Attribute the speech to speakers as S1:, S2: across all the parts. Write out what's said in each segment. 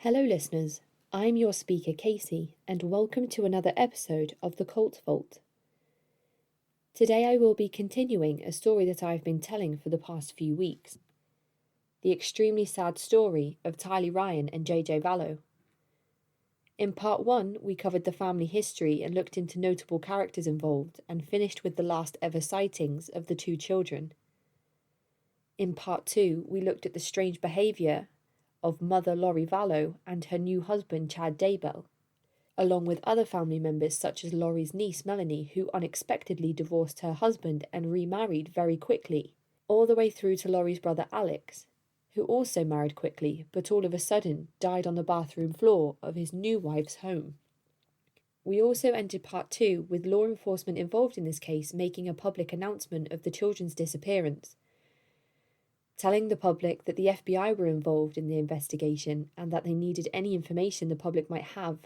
S1: Hello, listeners. I'm your speaker, Casey, and welcome to another episode of the Cult Vault. Today I will be continuing a story that I've been telling for the past few weeks. The extremely sad story of Tylee Ryan and JJ Vallow. In part 1, we covered the family history and looked into notable characters involved and finished with the last ever sightings of the two children. In part 2, we looked at the strange behaviour of mother Lori Vallow and her new husband Chad Daybell, along with other family members such as Lori's niece Melanie, who unexpectedly divorced her husband and remarried very quickly, all the way through to Lori's brother Alex, who also married quickly but all of a sudden died on the bathroom floor of his new wife's home. We also ended part 2 with law enforcement involved in this case making a public announcement of the children's disappearance, telling the public that the FBI were involved in the investigation and that they needed any information the public might have.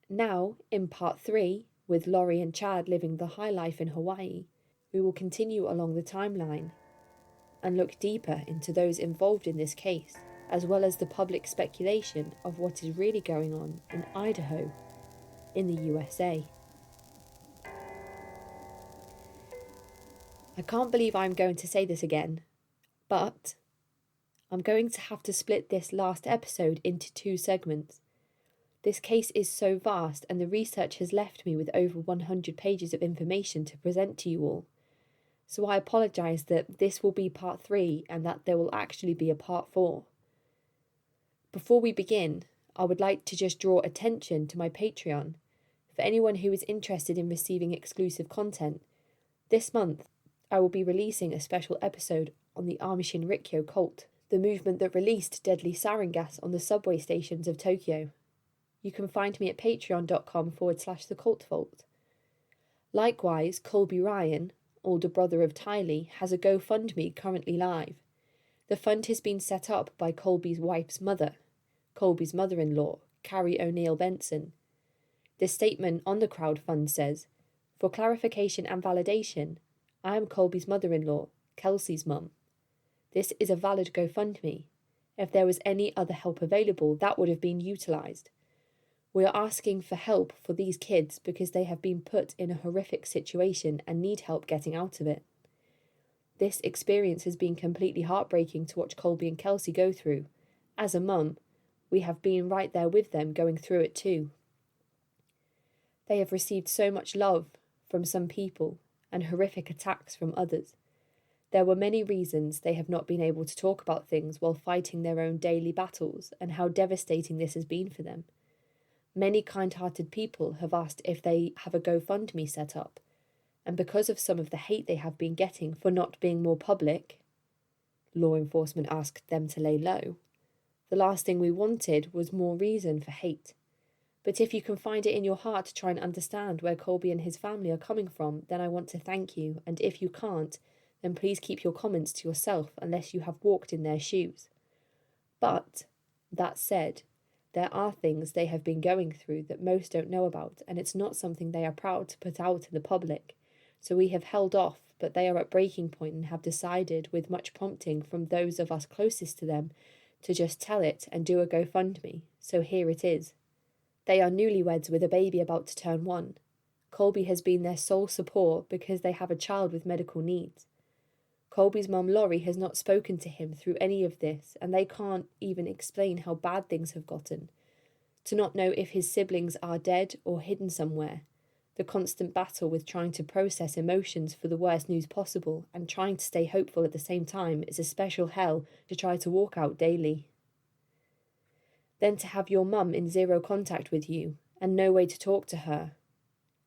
S1: Now, in part 3, with Lori and Chad living the high life in Hawaii, we will continue along the timeline and look deeper into those involved in this case, as well as the public speculation of what is really going on in Idaho, in the USA. I can't believe I'm going to say this again, but I'm going to have to split this last episode into 2 segments. This case is so vast and the research has left me with over 100 pages of information to present to you all. So I apologise that this will be part 3 and that there will actually be a part 4. Before we begin, I would like to just draw attention to my Patreon. For anyone who is interested in receiving exclusive content, this month I will be releasing a special episode on the Amishin Rikyo cult, the movement that released deadly sarin gas on the subway stations of Tokyo. You can find me at patreon.com/thecultvault. Likewise, Colby Ryan, older brother of Tylee, has a GoFundMe currently live. The fund has been set up by Colby's wife's mother, Colby's mother-in-law, Carrie O'Neill Benson. The statement on the crowdfund says, "For clarification and validation, I am Colby's mother-in-law, Kelsey's mum. This is a valid GoFundMe. If there was any other help available, that would have been utilised. We are asking for help for these kids because they have been put in a horrific situation and need help getting out of it. This experience has been completely heartbreaking to watch Colby and Kelsey go through. As a mum, we have been right there with them going through it too. They have received so much love from some people and horrific attacks from others. There were many reasons they have not been able to talk about things while fighting their own daily battles and how devastating this has been for them. Many kind-hearted people have asked if they have a GoFundMe set up, and because of some of the hate they have been getting for not being more public, law enforcement asked them to lay low. The last thing we wanted was more reason for hate. But if you can find it in your heart to try and understand where Colby and his family are coming from, then I want to thank you, and if you can't, then please keep your comments to yourself unless you have walked in their shoes. But, that said, there are things they have been going through that most don't know about, and it's not something they are proud to put out in the public. So we have held off, but they are at breaking point and have decided, with much prompting from those of us closest to them, to just tell it and do a GoFundMe. So here it is. They are newlyweds with a baby about to turn 1. Colby has been their sole support because they have a child with medical needs. Colby's mum Lori has not spoken to him through any of this, and they can't even explain how bad things have gotten. To not know if his siblings are dead or hidden somewhere. The constant battle with trying to process emotions for the worst news possible and trying to stay hopeful at the same time is a special hell to try to walk out daily. Then to have your mum in zero contact with you and no way to talk to her.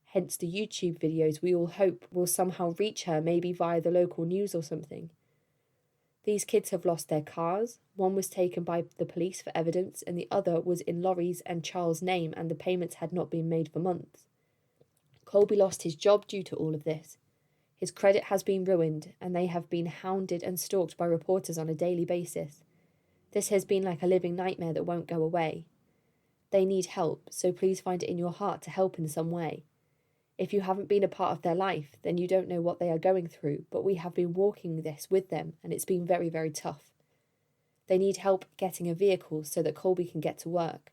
S1: Hence the YouTube videos we all hope will somehow reach her, maybe via the local news or something. These kids have lost their cars. One was taken by the police for evidence and the other was in Lori's and Charles' name and the payments had not been made for months. Colby lost his job due to all of this. His credit has been ruined and they have been hounded and stalked by reporters on a daily basis. This has been like a living nightmare that won't go away. They need help, so please find it in your heart to help in some way. If you haven't been a part of their life, then you don't know what they are going through, but we have been walking this with them, and it's been very, very tough. They need help getting a vehicle so that Colby can get to work.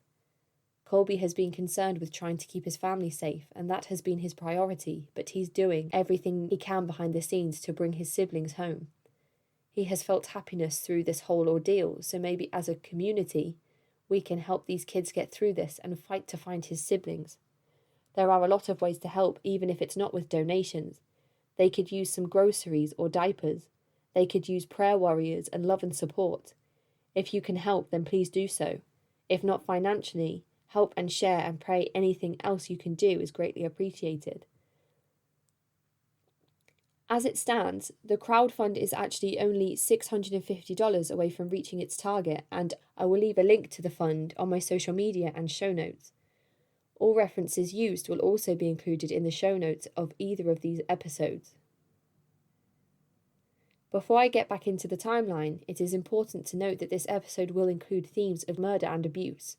S1: Colby has been concerned with trying to keep his family safe, and that has been his priority, but he's doing everything he can behind the scenes to bring his siblings home. He has felt happiness through this whole ordeal, so maybe as a community, we can help these kids get through this and fight to find his siblings. There are a lot of ways to help, even if it's not with donations. They could use some groceries or diapers. They could use prayer warriors and love and support. If you can help, then please do so. If not financially, help and share and pray. Anything else you can do is greatly appreciated. As it stands, the crowdfund is actually only $650 away from reaching its target, and I will leave a link to the fund on my social media and show notes. All references used will also be included in the show notes of either of these episodes. Before I get back into the timeline, it is important to note that this episode will include themes of murder and abuse,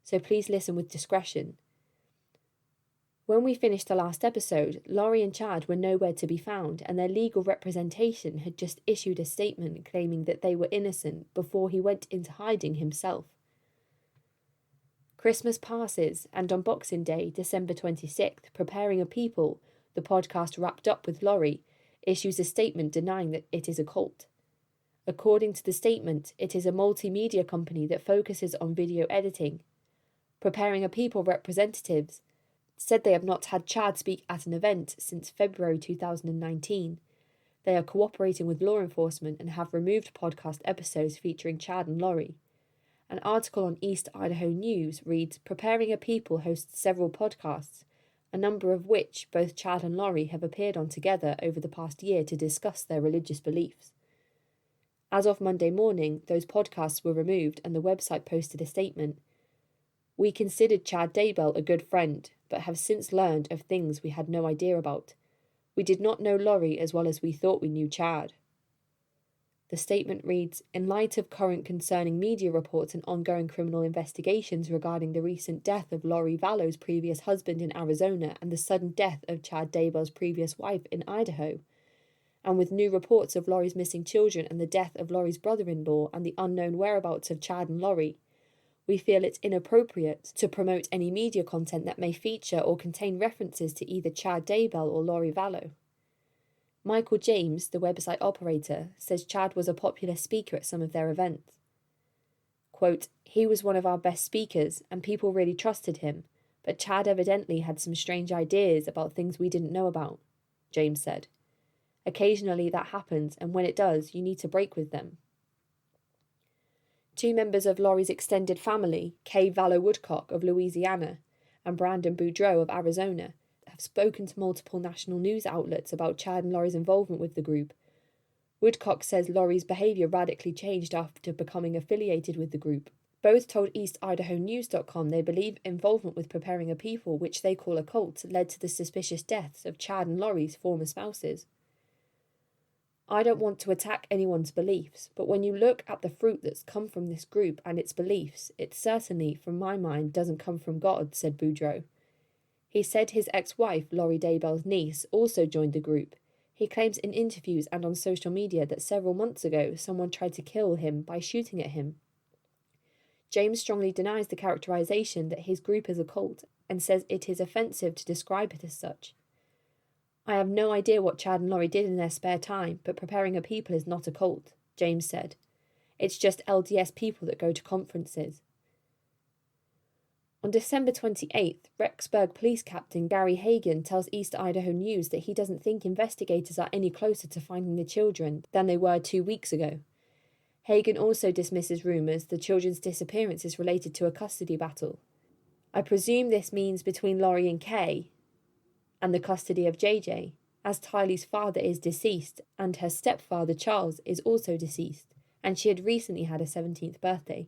S1: so please listen with discretion. When we finished the last episode, Laurie and Chad were nowhere to be found, and their legal representation had just issued a statement claiming that they were innocent before he went into hiding himself. Christmas passes, and on Boxing Day, December 26th, Preparing a People, the podcast Wrapped Up with Laurie, issues a statement denying that it is a cult. According to the statement, it is a multimedia company that focuses on video editing. Preparing a People representatives said they have not had Chad speak at an event since February 2019. They are cooperating with law enforcement and have removed podcast episodes featuring Chad and Laurie. An article on East Idaho News reads, Preparing a People hosts several podcasts, a number of which both Chad and Laurie have appeared on together over the past year to discuss their religious beliefs. As of Monday morning, those podcasts were removed and the website posted a statement. We considered Chad Daybell a good friend, but have since learned of things we had no idea about. We did not know Laurie as well as we thought we knew Chad. The statement reads, in light of current concerning media reports and ongoing criminal investigations regarding the recent death of Laurie Vallow's previous husband in Arizona and the sudden death of Chad Daybell's previous wife in Idaho, and with new reports of Laurie's missing children and the death of Laurie's brother-in-law and the unknown whereabouts of Chad and Laurie, we feel it's inappropriate to promote any media content that may feature or contain references to either Chad Daybell or Laurie Vallow. Michael James, the website operator, says Chad was a popular speaker at some of their events. Quote, he was one of our best speakers and people really trusted him, but Chad evidently had some strange ideas about things we didn't know about, James said. Occasionally that happens, and when it does, you need to break with them. Two members of Laurie's extended family, Kay Vallow Woodcock of Louisiana and Brandon Boudreaux of Arizona, have spoken to multiple national news outlets about Chad and Laurie's involvement with the group. Woodcock says Laurie's behaviour radically changed after becoming affiliated with the group. Both told EastIdahoNews.com they believe involvement with Preparing a People, which they call a cult, led to the suspicious deaths of Chad and Laurie's former spouses. I don't want to attack anyone's beliefs, but when you look at the fruit that's come from this group and its beliefs, it certainly, from my mind, doesn't come from God, said Boudreaux. He said his ex-wife, Laurie Daybell's niece, also joined the group. He claims in interviews and on social media that several months ago someone tried to kill him by shooting at him. James strongly denies the characterization that his group is a cult and says it is offensive to describe it as such. I have no idea what Chad and Laurie did in their spare time, but Preparing a People is not a cult, James said. It's just LDS people that go to conferences. On December 28th, Rexburg Police Captain Gary Hagan tells East Idaho News that he doesn't think investigators are any closer to finding the children than they were 2 weeks ago. Hagan also dismisses rumours the children's disappearance is related to a custody battle. I presume this means between Laurie and Kay and the custody of JJ, as Tylee's father is deceased and her stepfather Charles is also deceased, and she had recently had her 17th birthday.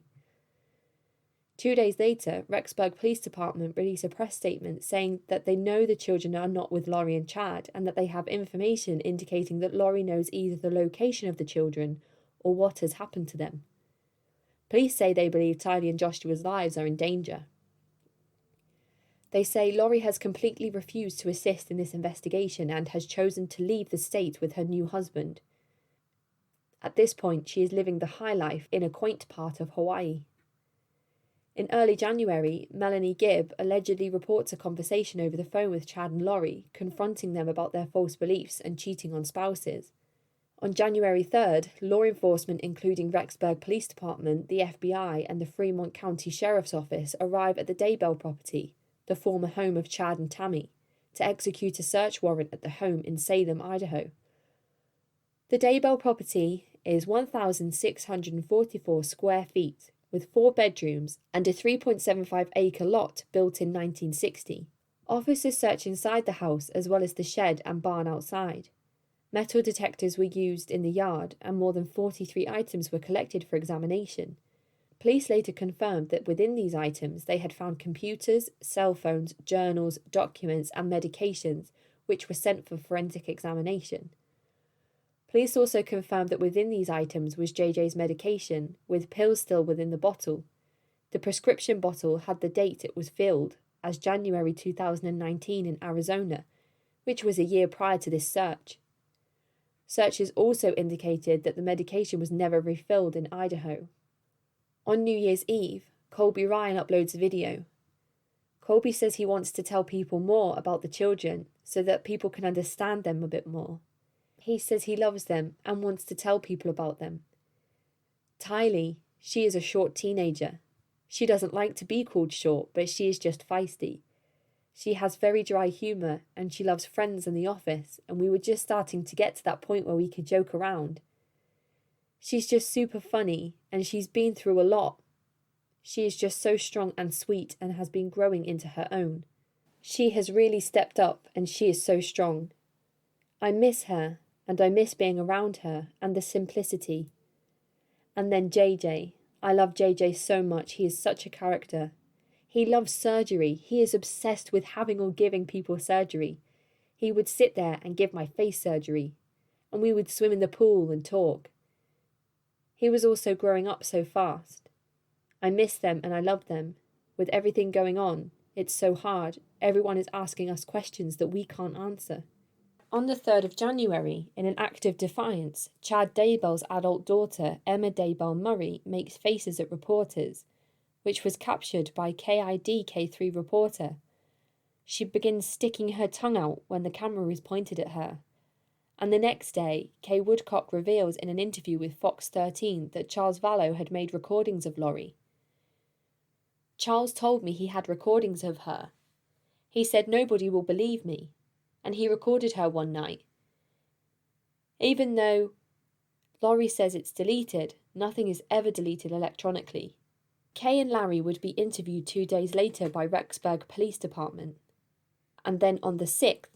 S1: 2 days later, Rexburg Police Department released a press statement saying that they know the children are not with Laurie and Chad and that they have information indicating that Laurie knows either the location of the children or what has happened to them. Police say they believe Tylee and Joshua's lives are in danger. They say Laurie has completely refused to assist in this investigation and has chosen to leave the state with her new husband. At this point, she is living the high life in a quaint part of Hawaii. In early January, Melanie Gibb allegedly reports a conversation over the phone with Chad and Lori, confronting them about their false beliefs and cheating on spouses. On January 3rd, law enforcement, including Rexburg Police Department, the FBI, and the Fremont County Sheriff's Office, arrive at the Daybell property, the former home of Chad and Tammy, to execute a search warrant at the home in Salem, Idaho. The Daybell property is 1,644 square feet, with 4 bedrooms and a 3.75-acre lot built in 1960. Officers search inside the house as well as the shed and barn outside. Metal detectors were used in the yard, and more than 43 items were collected for examination. Police later confirmed that within these items they had found computers, cell phones, journals, documents, and medications, which were sent for forensic examination. Police also confirmed that within these items was JJ's medication, with pills still within the bottle. The prescription bottle had the date it was filled, as January 2019 in Arizona, which was a year prior to this search. Searches also indicated that the medication was never refilled in Idaho. On New Year's Eve, Colby Ryan uploads a video. Colby says he wants to tell people more about the children so that people can understand them a bit more. He says he loves them and wants to tell people about them. Tylee, she is a short teenager. She doesn't like to be called short, but she is just feisty. She has very dry humour and she loves friends in the office, and we were just starting to get to that point where we could joke around. She's just super funny and she's been through a lot. She is just so strong and sweet and has been growing into her own. She has really stepped up and she is so strong. I miss her and I miss being around her and the simplicity. And then JJ. I love JJ so much. He is such a character. He loves surgery. He is obsessed with having or giving people surgery. He would sit there and give my face surgery, and we would swim in the pool and talk. He was also growing up so fast. I miss them and I love them. With everything going on, it's so hard. Everyone is asking us questions that we can't answer. On the 3rd of January, in an act of defiance, Chad Daybell's adult daughter, Emma Daybell Murray, makes faces at reporters, which was captured by KID-K3 reporter. She begins sticking her tongue out when the camera is pointed at her. And the next day, Kay Woodcock reveals in an interview with Fox 13 that Charles Vallow had made recordings of Lori. Charles told me he had recordings of her. He said nobody will believe me, and he recorded her one night. Even though Lori says it's deleted, nothing is ever deleted electronically. Kay and Larry would be interviewed 2 days later by Rexburg Police Department. And then on the 6th,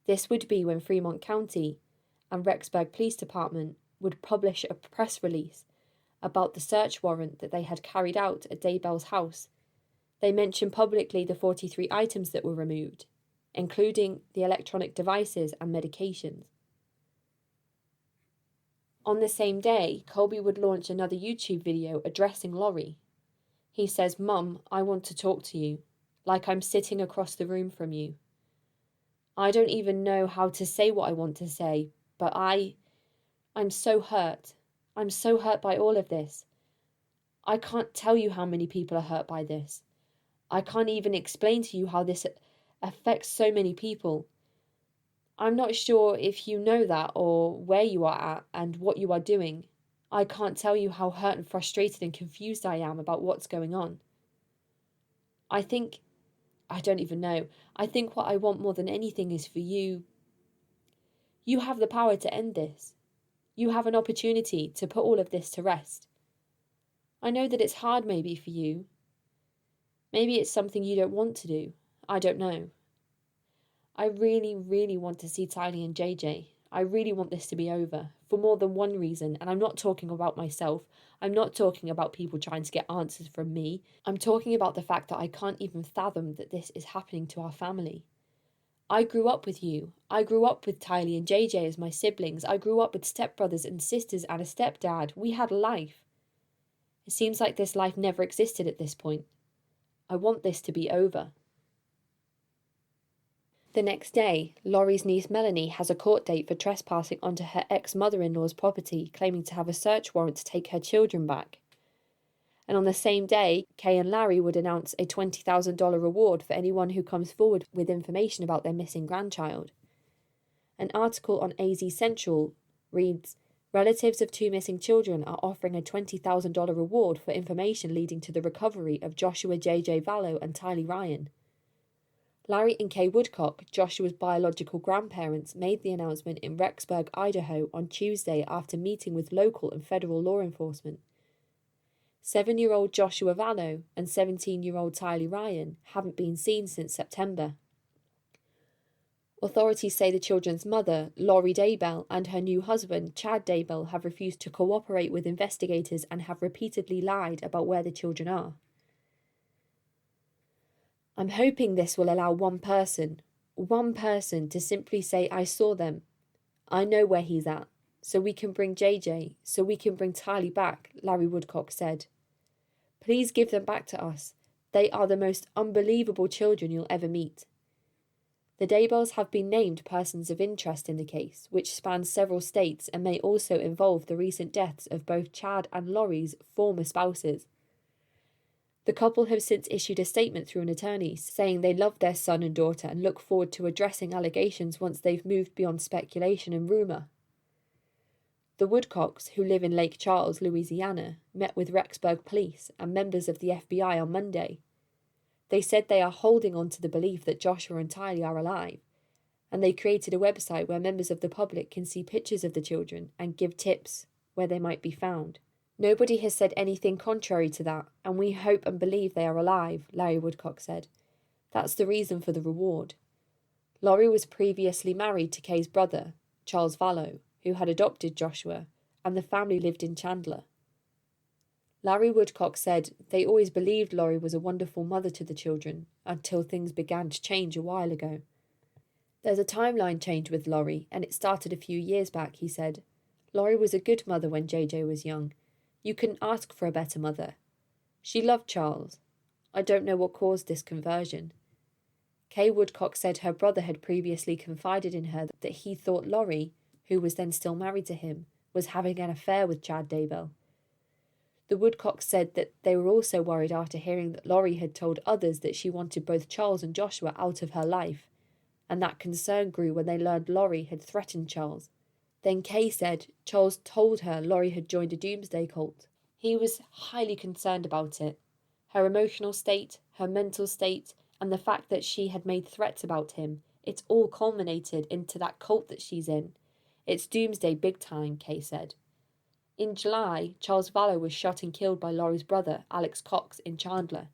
S1: this would be when Fremont County and Rexburg Police Department would publish a press release about the search warrant that they had carried out at Daybell's house. They mentioned publicly the 43 items that were removed, including the electronic devices and medications. On the same day, Colby would launch another YouTube video addressing Lori. He says, "Mum, I want to talk to you, like I'm sitting across the room from you. I don't even know how to say what I want to say, but I'm so hurt. I'm so hurt by all of this. I can't tell you how many people are hurt by this. I can't even explain to you how this affects so many people. I'm not sure if you know that or where you are at and what you are doing. I can't tell you how hurt and frustrated and confused I am about what's going on. I don't even know. I think what I want more than anything is for you. You have the power to end this. You have an opportunity to put all of this to rest. I know that it's hard maybe for you. Maybe it's something you don't want to do. I don't know. I really, really want to see Tylee and JJ. I really want this to be over, for more than one reason, and I'm not talking about myself. I'm not talking about people trying to get answers from me. I'm talking about the fact that I can't even fathom that this is happening to our family. I grew up with you. I grew up with Tylee and JJ as my siblings. I grew up with stepbrothers and sisters and a stepdad. We had a life. It seems like this life never existed at this point. I want this to be over. The next day, Laurie's niece Melanie has a court date for trespassing onto her ex-mother-in-law's property, claiming to have a search warrant to take her children back. And on the same day, Kay and Larry would announce a $20,000 reward for anyone who comes forward with information about their missing grandchild. An article on AZ Central reads, "Relatives of two missing children are offering a $20,000 reward for information leading to the recovery of Joshua J.J. Vallow and Tylee Ryan." Larry and Kay Woodcock, Joshua's biological grandparents, made the announcement in Rexburg, Idaho on Tuesday after meeting with local and federal law enforcement. 7-year-old Joshua Vallow and 17-year-old Tylee Ryan haven't been seen since September. Authorities say the children's mother, Lori Daybell, and her new husband, Chad Daybell, have refused to cooperate with investigators and have repeatedly lied about where the children are. "I'm hoping this will allow one person to simply say, 'I saw them. I know where he's at,' so we can bring JJ, so we can bring Tylee back," Larry Woodcock said. "Please give them back to us. They are the most unbelievable children you'll ever meet." The Daybells have been named persons of interest in the case, which spans several states and may also involve the recent deaths of both Chad and Lori's former spouses. The couple have since issued a statement through an attorney saying they love their son and daughter and look forward to addressing allegations once they've moved beyond speculation and rumour. The Woodcocks, who live in Lake Charles, Louisiana, met with Rexburg police and members of the FBI on Monday. They said they are holding on to the belief that Joshua and Tylee are alive, and they created a website where members of the public can see pictures of the children and give tips where they might be found. "Nobody has said anything contrary to that, and we hope and believe they are alive," Larry Woodcock said. "That's the reason for the reward." Lori was previously married to Kay's brother, Charles Vallow, who had adopted Joshua, and the family lived in Chandler. Larry Woodcock said they always believed Lori was a wonderful mother to the children until things began to change a while ago. "There's a timeline change with Lori, and it started a few years back," he said. "Lori was a good mother when JJ was young. You couldn't ask for a better mother. She loved Charles. I don't know what caused this conversion." Kay Woodcock said her brother had previously confided in her that he thought Lori, who was then still married to him, was having an affair with Chad Daybell. The Woodcocks said that they were also worried after hearing that Lori had told others that she wanted both Charles and Joshua out of her life, and that concern grew when they learned Lori had threatened Charles. Then Kay said Charles told her Lori had joined a Doomsday cult. He was highly concerned about it. Her emotional state, her mental state, and the fact that she had made threats about him, it's all culminated into that cult that she's in. It's Doomsday big time, Kay said. In July, Charles Vallow was shot and killed by Lori's brother, Alex Cox, in Chandler.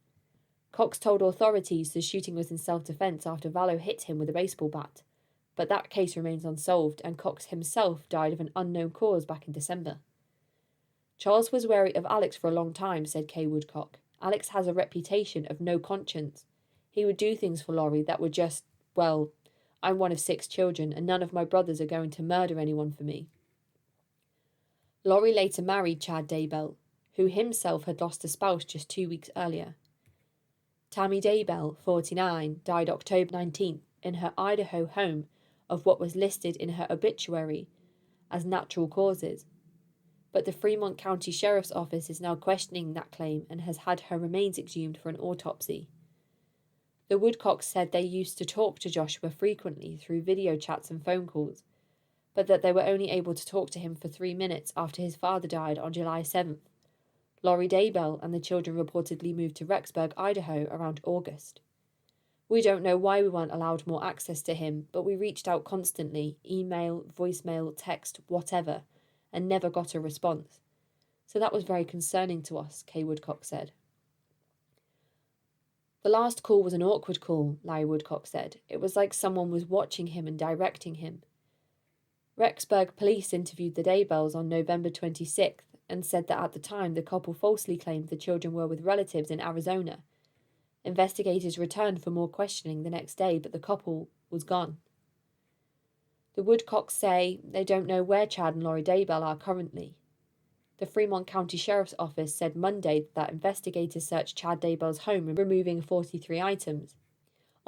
S1: Cox told authorities the shooting was in self-defense after Vallow hit him with a baseball bat, but that case remains unsolved and Cox himself died of an unknown cause back in December. Charles was wary of Alex for a long time, said Kay Woodcock. Alex has a reputation of no conscience. He would do things for Lori that were just, well, I'm one of 6 children and none of my brothers are going to murder anyone for me. Lori later married Chad Daybell, who himself had lost a spouse just 2 weeks earlier. Tammy Daybell, 49, died October 19th in her Idaho home of what was listed in her obituary as natural causes. But the Fremont County Sheriff's Office is now questioning that claim and has had her remains exhumed for an autopsy. The Woodcocks said they used to talk to Joshua frequently through video chats and phone calls, but that they were only able to talk to him for 3 minutes after his father died on July 7th. Lori Daybell and the children reportedly moved to Rexburg, Idaho around August. We don't know why we weren't allowed more access to him, but we reached out constantly, email, voicemail, text, whatever, and never got a response. So that was very concerning to us, Kay Woodcock said. The last call was an awkward call, Larry Woodcock said. It was like someone was watching him and directing him. Rexburg police interviewed the Daybells on November 26th and said that at the time the couple falsely claimed the children were with relatives in Arizona. Investigators returned for more questioning the next day, but the couple was gone. The Woodcocks say they don't know where Chad and Lori Daybell are currently. The Fremont County Sheriff's Office said Monday that investigators searched Chad Daybell's home, removing 43 items.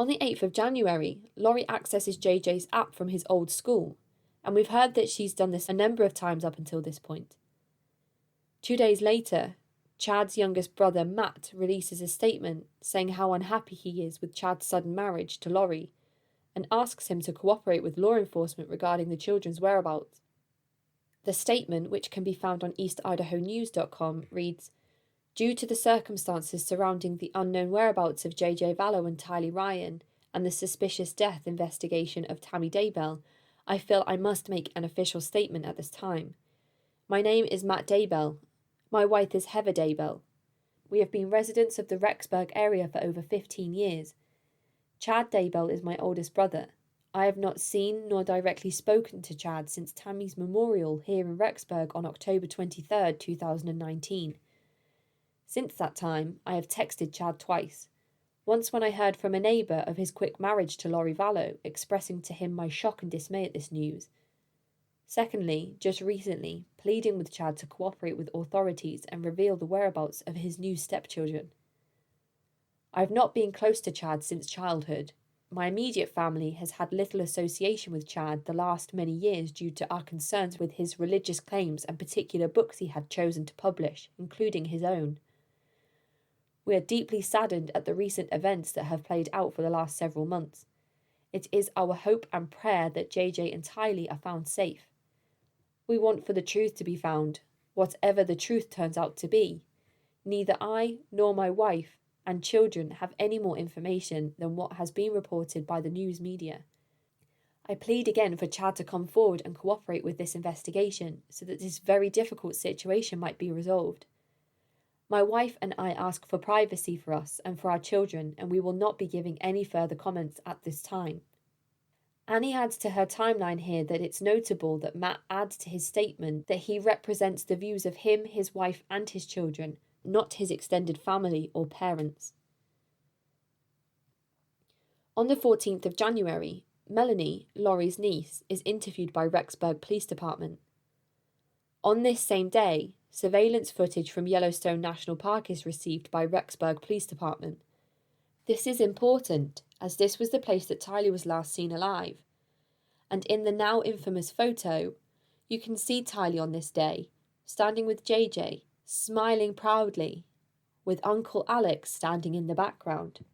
S1: On the 8th of January, Laurie accesses JJ's app from his old school, and we've heard that she's done this a number of times up until this point. 2 days later, Chad's youngest brother Matt releases a statement saying how unhappy he is with Chad's sudden marriage to Laurie, and asks him to cooperate with law enforcement regarding the children's whereabouts. The statement, which can be found on eastidahonews.com, reads, "Due to the circumstances surrounding the unknown whereabouts of JJ Vallow and Tylee Ryan and the suspicious death investigation of Tammy Daybell, I feel I must make an official statement at this time. My name is Matt Daybell. My wife is Heather Daybell. We have been residents of the Rexburg area for over 15 years. Chad Daybell is my oldest brother. I have not seen nor directly spoken to Chad since Tammy's memorial here in Rexburg on October 23, 2019. Since that time, I have texted Chad twice. Once when I heard from a neighbour of his quick marriage to Laurie Vallow, expressing to him my shock and dismay at this news. Secondly, just recently, pleading with Chad to cooperate with authorities and reveal the whereabouts of his new stepchildren. I have not been close to Chad since childhood. My immediate family has had little association with Chad the last many years due to our concerns with his religious claims and particular books he had chosen to publish, including his own. We are deeply saddened at the recent events that have played out for the last several months. It is our hope and prayer that JJ and Tylee are found safe. We want for the truth to be found, whatever the truth turns out to be. Neither I nor my wife and children have any more information than what has been reported by the news media. I plead again for Chad to come forward and cooperate with this investigation so that this very difficult situation might be resolved. My wife and I ask for privacy for us and for our children, and we will not be giving any further comments at this time." Annie adds to her timeline here that it's notable that Matt adds to his statement that he represents the views of him, his wife, and his children, not his extended family or parents. On the 14th of January, Melanie, Laurie's niece, is interviewed by Rexburg Police Department. On this same day, surveillance footage from Yellowstone National Park is received by Rexburg Police Department. This is important, as this was the place that Tylee was last seen alive. And in the now infamous photo, you can see Tylee on this day, standing with JJ, smiling proudly, with Uncle Alex standing in the background.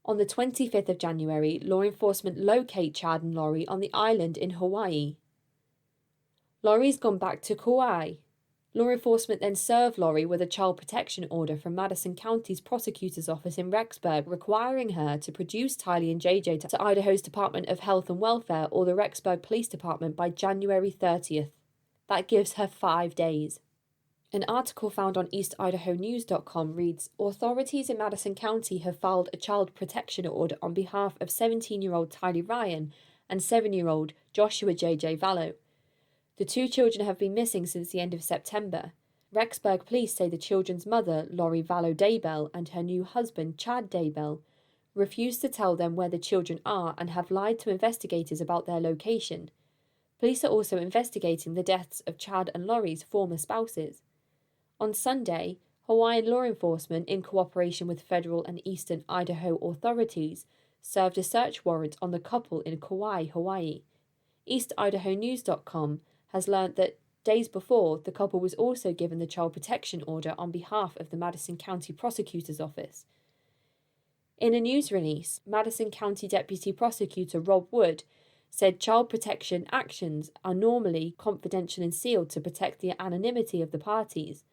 S1: On the 25th of January, law enforcement locate Chad and Laurie on the island in Hawaii. Laurie's gone back to Kauai. Law enforcement then serve Laurie with a child protection order from Madison County's prosecutor's office in Rexburg, requiring her to produce Tylee and JJ to Idaho's Department of Health and Welfare or the Rexburg Police Department by January 30th. That gives her 5 days. An article found on eastidahonews.com reads, "Authorities in Madison County have filed a child protection order on behalf of 17-year-old Tylee Ryan and 7-year-old Joshua J.J. Vallow. The two children have been missing since the end of September. Rexburg police say the children's mother, Laurie Vallow Daybell, and her new husband, Chad Daybell, refused to tell them where the children are and have lied to investigators about their location. Police are also investigating the deaths of Chad and Laurie's former spouses. On Sunday, Hawaiian law enforcement, in cooperation with federal and eastern Idaho authorities, served a search warrant on the couple in Kauai, Hawaii. EastIdahoNews.com has learnt that days before, the couple was also given the child protection order on behalf of the Madison County Prosecutor's Office. In a news release, Madison County Deputy Prosecutor Rob Wood said child protection actions are normally confidential and sealed to protect the anonymity of the parties.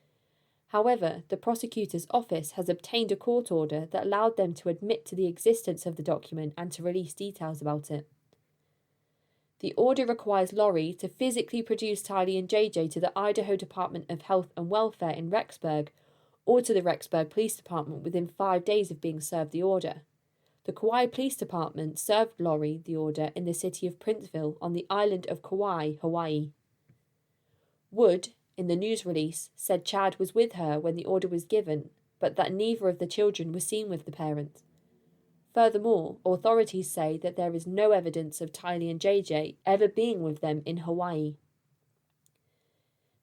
S1: However, the prosecutor's office has obtained a court order that allowed them to admit to the existence of the document and to release details about it. The order requires Laurie to physically produce Tylee and JJ to the Idaho Department of Health and Welfare in Rexburg or to the Rexburg Police Department within 5 days of being served the order. The Kauai Police Department served Laurie the order in the city of Princeville on the island of Kauai, Hawaii. Wood, in the news release, said Chad was with her when the order was given, but that neither of the children were seen with the parents. Furthermore, authorities say that there is no evidence of Tylee and JJ ever being with them in Hawaii.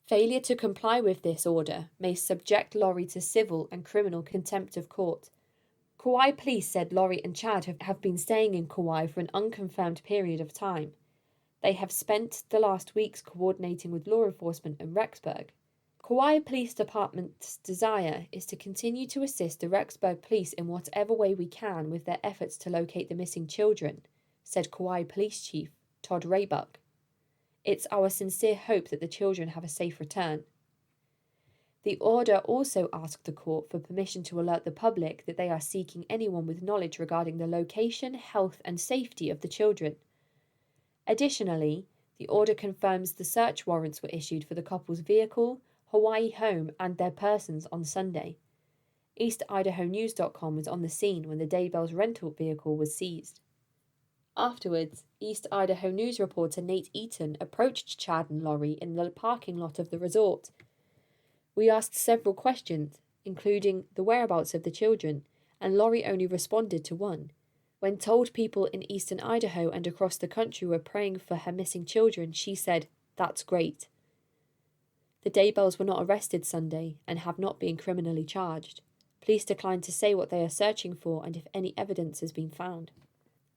S1: Failure to comply with this order may subject Laurie to civil and criminal contempt of court. Kauai police said Laurie and Chad have been staying in Kauai for an unconfirmed period of time. They have spent the last weeks coordinating with law enforcement in Rexburg. Kauai Police Department's desire is to continue to assist the Rexburg police in whatever way we can with their efforts to locate the missing children, said Kauai Police Chief Todd Raybuck. It's our sincere hope that the children have a safe return. The order also asked the court for permission to alert the public that they are seeking anyone with knowledge regarding the location, health, and safety of the children. Additionally, the order confirms the search warrants were issued for the couple's vehicle, Hawaii home, and their persons on Sunday. EastIdahoNews.com was on the scene when the Daybell's rental vehicle was seized. Afterwards, East Idaho News reporter Nate Eaton approached Chad and Laurie in the parking lot of the resort. We asked several questions, including the whereabouts of the children, and Laurie only responded to one. When told people in eastern Idaho and across the country were praying for her missing children, she said, "That's great." The Daybells were not arrested Sunday and have not been criminally charged. Police declined to say what they are searching for and if any evidence has been found.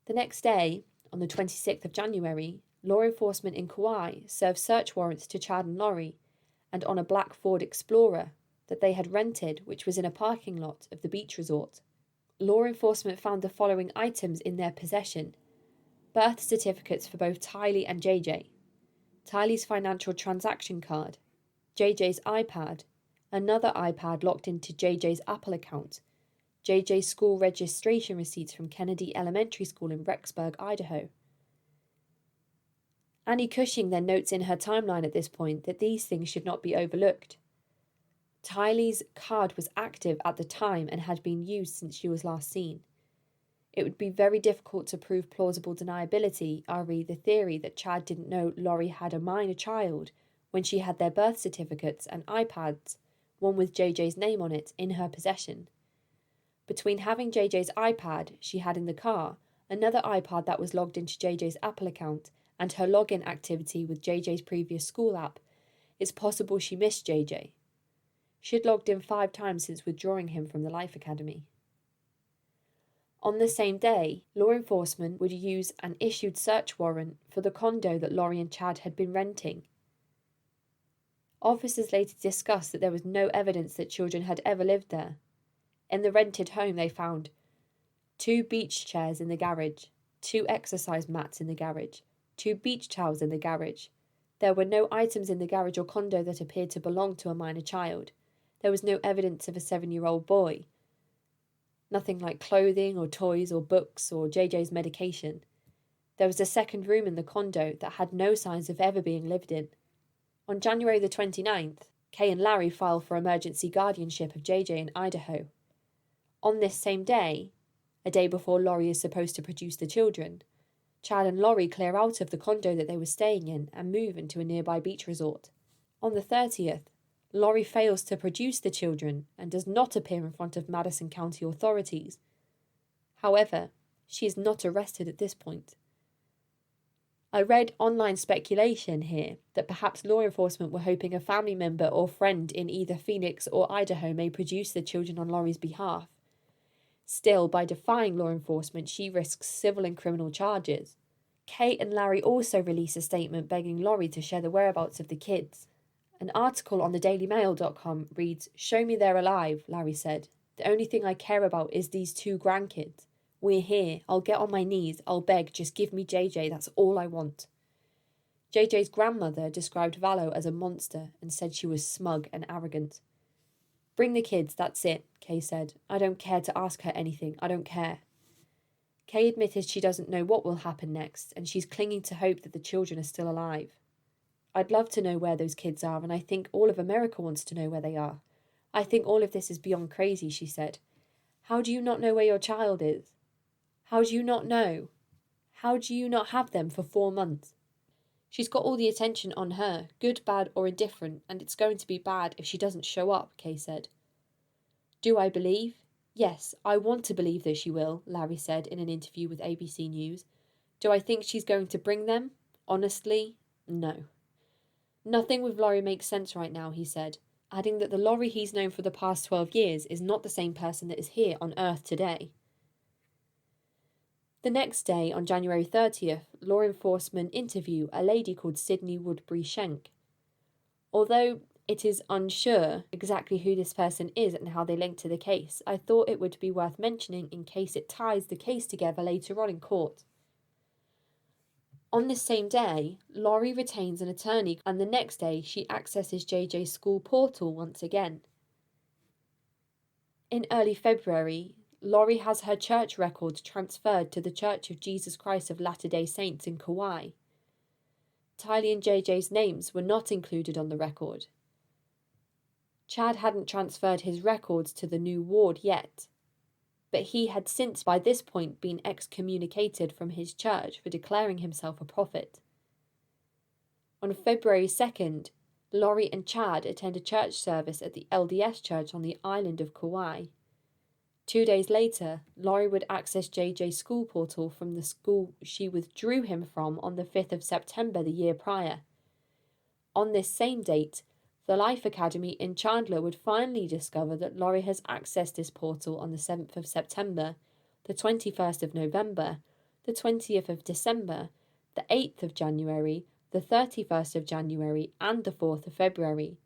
S1: The next day, on the 26th of January, law enforcement in Kauai served search warrants to Chad and Laurie and on a black Ford Explorer that they had rented, which was in a parking lot of the beach resort. Law enforcement found the following items in their possession: birth certificates for both Tylee and JJ, Tylee's financial transaction card, JJ's iPad, another iPad locked into JJ's Apple account, JJ's school registration receipts from Kennedy Elementary School in Rexburg, Idaho. Annie Cushing then notes in her timeline at this point that these things should not be overlooked. Tylee's card was active at the time and had been used since she was last seen. It would be very difficult to prove plausible deniability, re the theory that Chad didn't know Laurie had a minor child when she had their birth certificates and iPads, one with JJ's name on it, in her possession. Between having JJ's iPad she had in the car, another iPad that was logged into JJ's Apple account, and her login activity with JJ's previous school app, it's possible she missed JJ. She had logged in 5 times since withdrawing him from the Life Academy. On the same day, law enforcement would use an issued search warrant for the condo that Laurie and Chad had been renting. Officers later discussed that there was no evidence that children had ever lived there. In the rented home they found 2 beach chairs in the garage, 2 exercise mats in the garage, 2 beach towels in the garage. There were no items in the garage or condo that appeared to belong to a minor child. There was no evidence of a 7-year-old boy. Nothing like clothing or toys or books or JJ's medication. There was a second room in the condo that had no signs of ever being lived in. On January the 29th, Kay and Larry filed for emergency guardianship of JJ in Idaho. On this same day, a day before Laurie is supposed to produce the children, Chad and Laurie clear out of the condo that they were staying in and move into a nearby beach resort. On the 30th, Laurie fails to produce the children and does not appear in front of Madison County authorities. However, she is not arrested at this point. I read online speculation here that perhaps law enforcement were hoping a family member or friend in either Phoenix or Idaho may produce the children on Laurie's behalf. Still, by defying law enforcement, she risks civil and criminal charges. Kate and Larry also release a statement begging Laurie to share the whereabouts of the kids. An article on thedailymail.com reads, "Show me they're alive," Larry said. "The only thing I care about is these 2 grandkids. We're here. I'll get on my knees. I'll beg. Just give me JJ. That's all I want." JJ's grandmother described Vallow as a monster and said she was smug and arrogant. "Bring the kids, that's it," Kay said. "I don't care to ask her anything. I don't care." Kay admitted she doesn't know what will happen next, and she's clinging to hope that the children are still alive. "I'd love to know where those kids are, and I think all of America wants to know where they are. I think all of this is beyond crazy," she said. "How do you not know where your child is? How do you not know? How do you not have them for 4 months? She's got all the attention on her, good, bad, or indifferent, and it's going to be bad if she doesn't show up," Kay said. "Do I believe? Yes, I want to believe that she will," Larry said in an interview with ABC News. "Do I think she's going to bring them? Honestly, no." "Nothing with Laurie makes sense right now," he said, adding that the Laurie he's known for the past 12 years is not the same person that is here on Earth today. The next day, on January 30th, law enforcement interview a lady called Sydney Woodbury Schenk. Although it is unsure exactly who this person is and how they link to the case, I thought it would be worth mentioning in case it ties the case together later on in court. On this same day, Laurie retains an attorney, and the next day she accesses JJ's school portal once again. In early February, Laurie has her church records transferred to the Church of Jesus Christ of Latter-day Saints in Kauai. Tylee and JJ's names were not included on the record. Chad hadn't transferred his records to the new ward yet, but he had since by this point been excommunicated from his church for declaring himself a prophet. On February 2nd, Laurie and Chad attend a church service at the LDS church on the island of Kauai. 2 days later, Laurie would access JJ's school portal from the school she withdrew him from on the 5th of September the year prior. On this same date, the Life Academy in Chandler would finally discover that Laurie has accessed this portal on the 7th of September, the 21st of November, the 20th of December, the 8th of January, the 31st of January, and the 4th of February.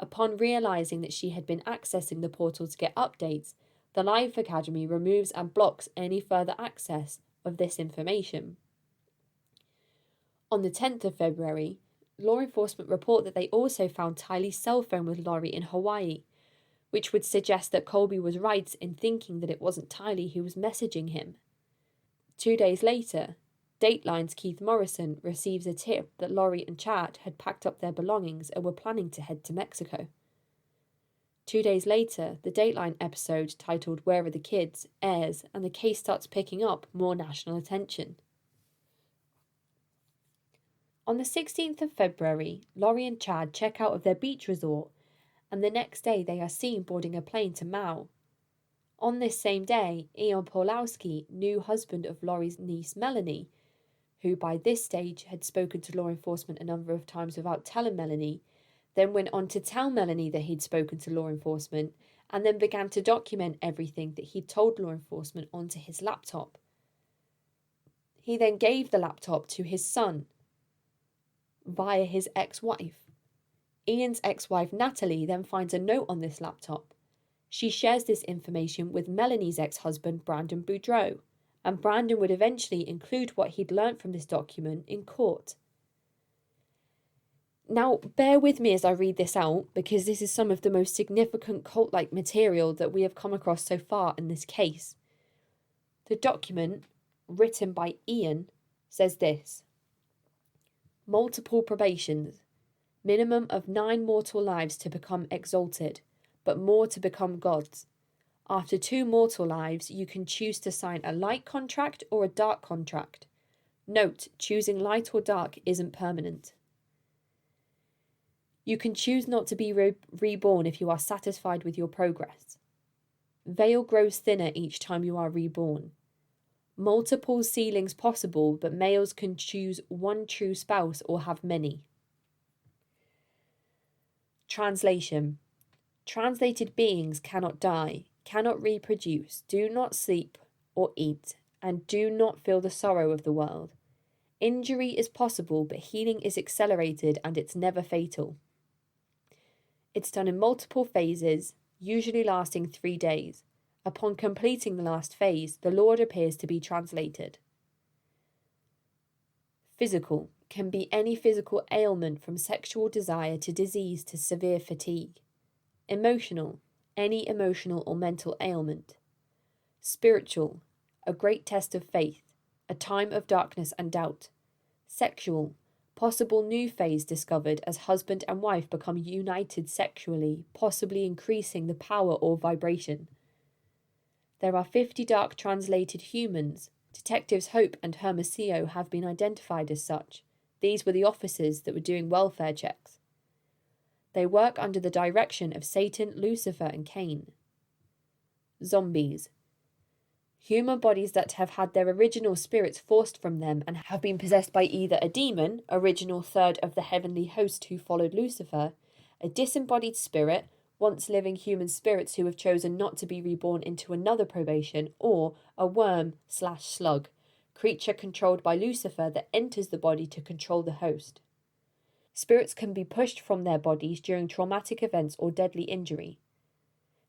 S1: Upon realising that she had been accessing the portal to get updates, the Life Academy removes and blocks any further access of this information. On the 10th of February, law enforcement report that they also found Tylee's cell phone with Laurie in Hawaii, which would suggest that Colby was right in thinking that it wasn't Tylee who was messaging him. 2 days later, Dateline's Keith Morrison receives a tip that Laurie and Chad had packed up their belongings and were planning to head to Mexico. 2 days later, the Dateline episode titled Where Are the Kids airs, and the case starts picking up more national attention. On the 16th of February, Laurie and Chad check out of their beach resort, and the next day they are seen boarding a plane to Maui. On this same day, Ian Pawlowski, new husband of Laurie's niece Melanie, who by this stage had spoken to law enforcement a number of times without telling Melanie, then went on to tell Melanie that he'd spoken to law enforcement, and then began to document everything that he'd told law enforcement onto his laptop. He then gave the laptop to his son via his ex-wife. Ian's ex-wife Natalie then finds a note on this laptop. She shares this information with Melanie's ex-husband Brandon Boudreau, and Brandon would eventually include what he'd learnt from this document in court. Now, bear with me as I read this out, because this is some of the most significant cult-like material that we have come across so far in this case. The document, written by Ian, says this: multiple probations, minimum of 9 mortal lives to become exalted, but more to become gods. After 2 mortal lives, you can choose to sign a light contract or a dark contract. Note, choosing light or dark isn't permanent. You can choose not to be reborn if you are satisfied with your progress. Veil grows thinner each time you are reborn. Multiple sealings possible, but males can choose one true spouse or have many. Translation. Translated beings cannot die, cannot reproduce, do not sleep or eat, and do not feel the sorrow of the world. Injury is possible, but healing is accelerated and it's never fatal. It's done in multiple phases, usually lasting 3 days. Upon completing the last phase, the Lord appears to be translated. Physical can be any physical ailment from sexual desire to disease to severe fatigue. Emotional, any emotional or mental ailment. Spiritual, a great test of faith, a time of darkness and doubt. Sexual, possible new phase discovered as husband and wife become united sexually, possibly increasing the power or vibration. There are 50 dark translated humans. Detectives Hope and Hermosillo have been identified as such. These were the officers that were doing welfare checks. They work under the direction of Satan, Lucifer, and Cain. Zombies. Human bodies that have had their original spirits forced from them and have been possessed by either a demon, original third of the heavenly host who followed Lucifer, a disembodied spirit, once living human spirits who have chosen not to be reborn into another probation, or a worm/slug creature controlled by Lucifer that enters the body to control the host. Spirits can be pushed from their bodies during traumatic events or deadly injury.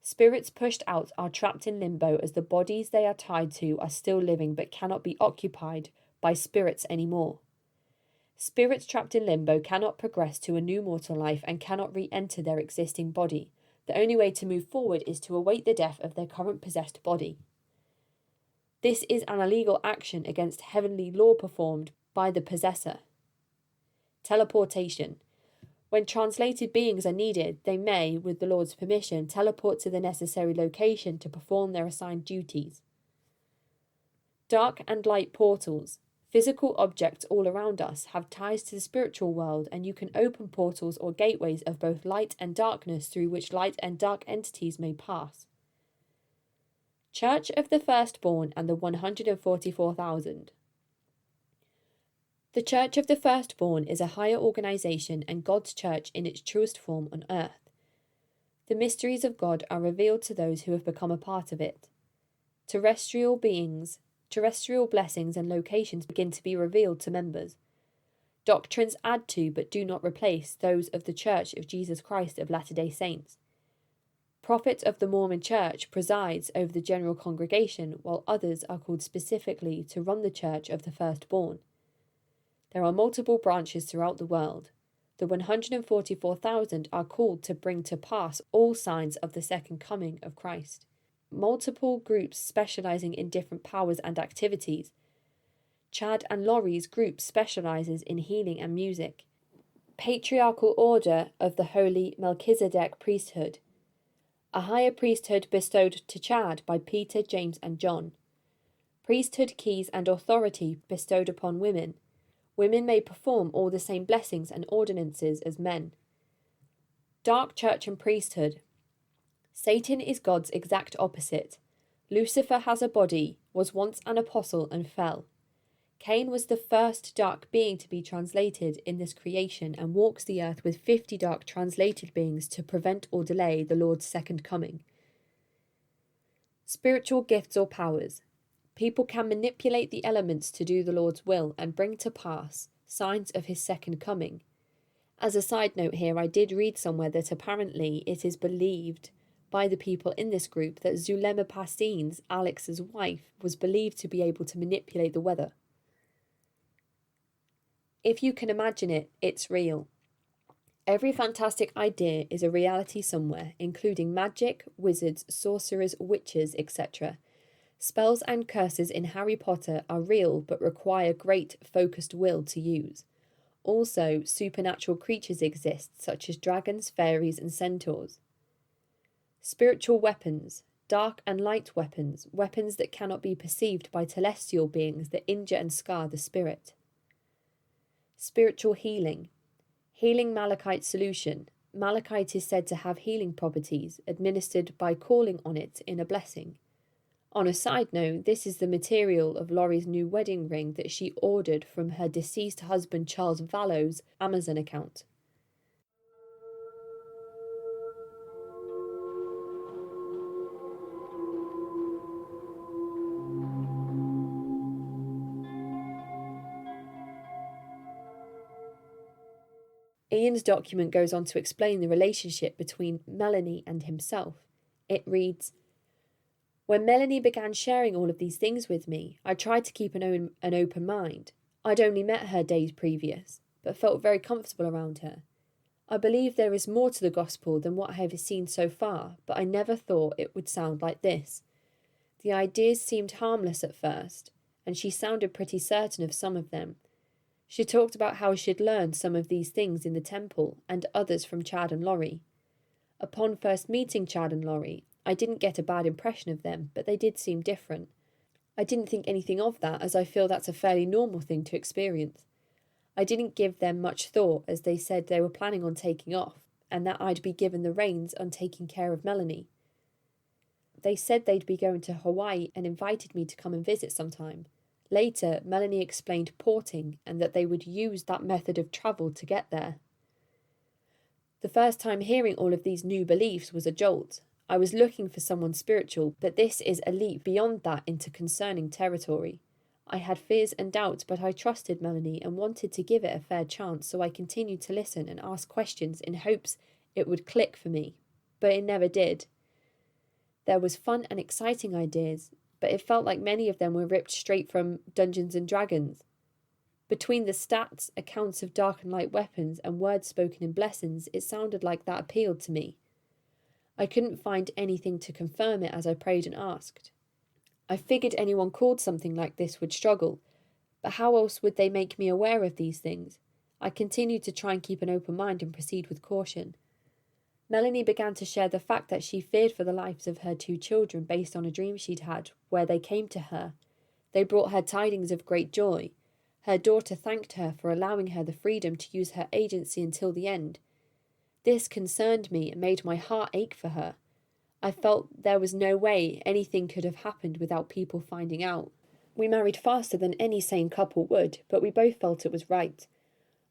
S1: Spirits pushed out are trapped in limbo as the bodies they are tied to are still living but cannot be occupied by spirits anymore. Spirits trapped in limbo cannot progress to a new mortal life and cannot re-enter their existing body. The only way to move forward is to await the death of their current possessed body. This is an illegal action against heavenly law performed by the possessor. Teleportation. When translated beings are needed, they may, with the Lord's permission, teleport to the necessary location to perform their assigned duties. Dark and light portals. Physical objects all around us have ties to the spiritual world, and you can open portals or gateways of both light and darkness through which light and dark entities may pass. Church of the Firstborn and the 144,000. The Church of the Firstborn is a higher organisation and God's church in its truest form on earth. The mysteries of God are revealed to those who have become a part of it. Terrestrial blessings and locations begin to be revealed to members. Doctrines add to but do not replace those of the Church of Jesus Christ of Latter-day Saints. Prophet of the Mormon Church presides over the general congregation, while others are called specifically to run the Church of the Firstborn. There are multiple branches throughout the world. The 144,000 are called to bring to pass all signs of the second coming of Christ. Multiple groups specializing in different powers and activities. Chad and Laurie's group specializes in healing and music. Patriarchal Order of the Holy Melchizedek Priesthood. A higher priesthood bestowed to Chad by Peter, James and John. Priesthood keys and authority bestowed upon women. Women may perform all the same blessings and ordinances as men. Dark church and priesthood. Satan is God's exact opposite. Lucifer has a body, was once an apostle and fell. Cain was the first dark being to be translated in this creation and walks the earth with 50 dark translated beings to prevent or delay the Lord's second coming. Spiritual gifts or powers. People can manipulate the elements to do the Lord's will and bring to pass signs of his second coming. As a side note here, I did read somewhere that apparently it is believed by the people in this group that Zulema Passines, Alex's wife, was believed to be able to manipulate the weather. If you can imagine it, it's real. Every fantastic idea is a reality somewhere, including magic, wizards, sorcerers, witches, etc. Spells and curses in Harry Potter are real but require great focused will to use. Also, supernatural creatures exist, such as dragons, fairies, and centaurs. Spiritual weapons, dark and light weapons, weapons that cannot be perceived by celestial beings that injure and scar the spirit. Spiritual healing. Healing malachite solution. Malachite is said to have healing properties, administered by calling on it in a blessing. On a side note, this is the material of Laurie's new wedding ring that she ordered from her deceased husband Charles Vallow's Amazon account. Ian's document goes on to explain the relationship between Melanie and himself. It reads, "When Melanie began sharing all of these things with me, I tried to keep an open mind. I'd only met her days previous, but felt very comfortable around her. I believe there is more to the gospel than what I have seen so far, but I never thought it would sound like this. The ideas seemed harmless at first, and she sounded pretty certain of some of them. She talked about how she'd learned some of these things in the temple and others from Chad and Laurie. Upon first meeting Chad and Laurie, I didn't get a bad impression of them, but they did seem different. I didn't think anything of that, as I feel that's a fairly normal thing to experience. I didn't give them much thought, as they said they were planning on taking off, and that I'd be given the reins on taking care of Melanie. They said they'd be going to Hawaii and invited me to come and visit sometime. Later, Melanie explained porting and that they would use that method of travel to get there. The first time hearing all of these new beliefs was a jolt. I was looking for someone spiritual, but this is a leap beyond that into concerning territory. I had fears and doubts, but I trusted Melanie and wanted to give it a fair chance, so I continued to listen and ask questions in hopes it would click for me. But it never did. There was fun and exciting ideas, but it felt like many of them were ripped straight from Dungeons and Dragons. Between the stats, accounts of dark and light weapons, and words spoken in blessings, it sounded like that appealed to me. I couldn't find anything to confirm it as I prayed and asked. I figured anyone called something like this would struggle, but how else would they make me aware of these things? I continued to try and keep an open mind and proceed with caution. Melanie began to share the fact that she feared for the lives of her 2 children based on a dream she'd had where they came to her. They brought her tidings of great joy. Her daughter thanked her for allowing her the freedom to use her agency until the end. This concerned me and made my heart ache for her. I felt there was no way anything could have happened without people finding out. We married faster than any sane couple would, but we both felt it was right.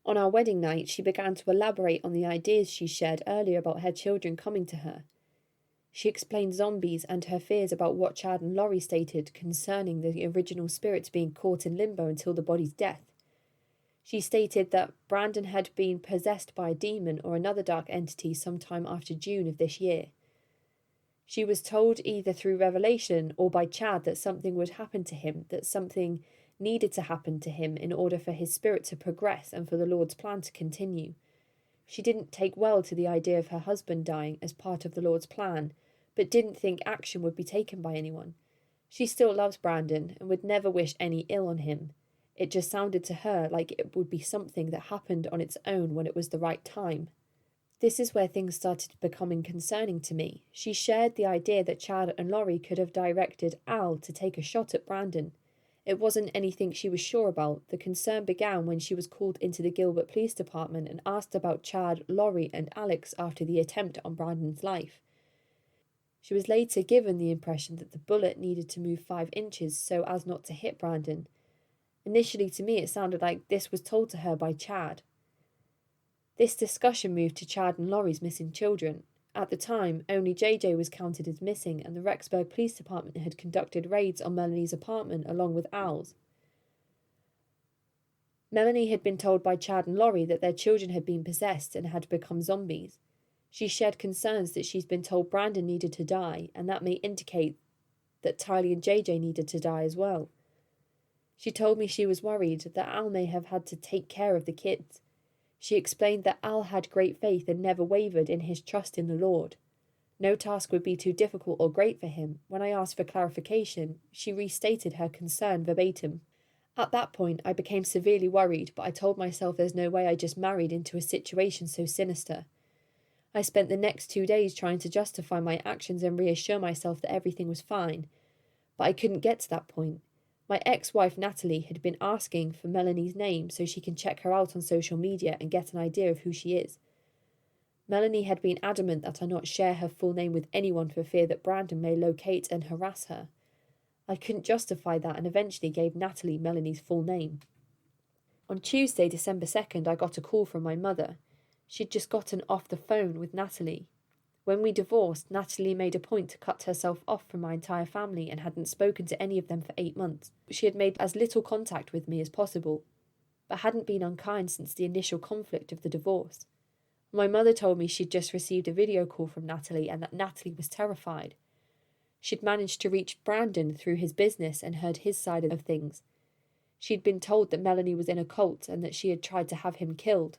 S1: On our wedding night, she began to elaborate on the ideas she shared earlier about her children coming to her. She explained zombies and her fears about what Chad and Laurie stated concerning the original spirits being caught in limbo until the body's death. She stated that Brandon had been possessed by a demon or another dark entity sometime after June of this year. She was told either through revelation or by Chad that something would happen to him, that something needed to happen to him in order for his spirit to progress and for the Lord's plan to continue. She didn't take well to the idea of her husband dying as part of the Lord's plan, but didn't think action would be taken by anyone. She still loves Brandon and would never wish any ill on him. It just sounded to her like it would be something that happened on its own when it was the right time. This is where things started becoming concerning to me. She shared the idea that Chad and Laurie could have directed Al to take a shot at Brandon. It wasn't anything she was sure about. The concern began when she was called into the Gilbert Police Department and asked about Chad, Laurie and Alex after the attempt on Brandon's life. She was later given the impression that the bullet needed to move 5 inches so as not to hit Brandon. Initially to me it sounded like this was told to her by Chad. This discussion moved to Chad and Laurie's missing children. At the time, only JJ was counted as missing, and the Rexburg Police Department had conducted raids on Melanie's apartment along with Al's. Melanie had been told by Chad and Laurie that their children had been possessed and had become zombies. She shared concerns that she's been told Brandon needed to die, and that may indicate that Tylee and JJ needed to die as well. She told me she was worried that Al may have had to take care of the kids. She explained that Al had great faith and never wavered in his trust in the Lord. No task would be too difficult or great for him. When I asked for clarification, she restated her concern verbatim. At that point, I became severely worried, but I told myself there's no way I just married into a situation so sinister. I spent the next 2 days trying to justify my actions and reassure myself that everything was fine, but I couldn't get to that point. My ex-wife Natalie had been asking for Melanie's name so she can check her out on social media and get an idea of who she is. Melanie had been adamant that I not share her full name with anyone for fear that Brandon may locate and harass her. I couldn't justify that and eventually gave Natalie Melanie's full name. On Tuesday, December 2nd, I got a call from my mother. She'd just gotten off the phone with Natalie. When we divorced, Natalie made a point to cut herself off from my entire family and hadn't spoken to any of them for 8 months. She had made as little contact with me as possible, but hadn't been unkind since the initial conflict of the divorce. My mother told me she'd just received a video call from Natalie and that Natalie was terrified. She'd managed to reach Brandon through his business and heard his side of things. She'd been told that Melanie was in a cult and that she had tried to have him killed.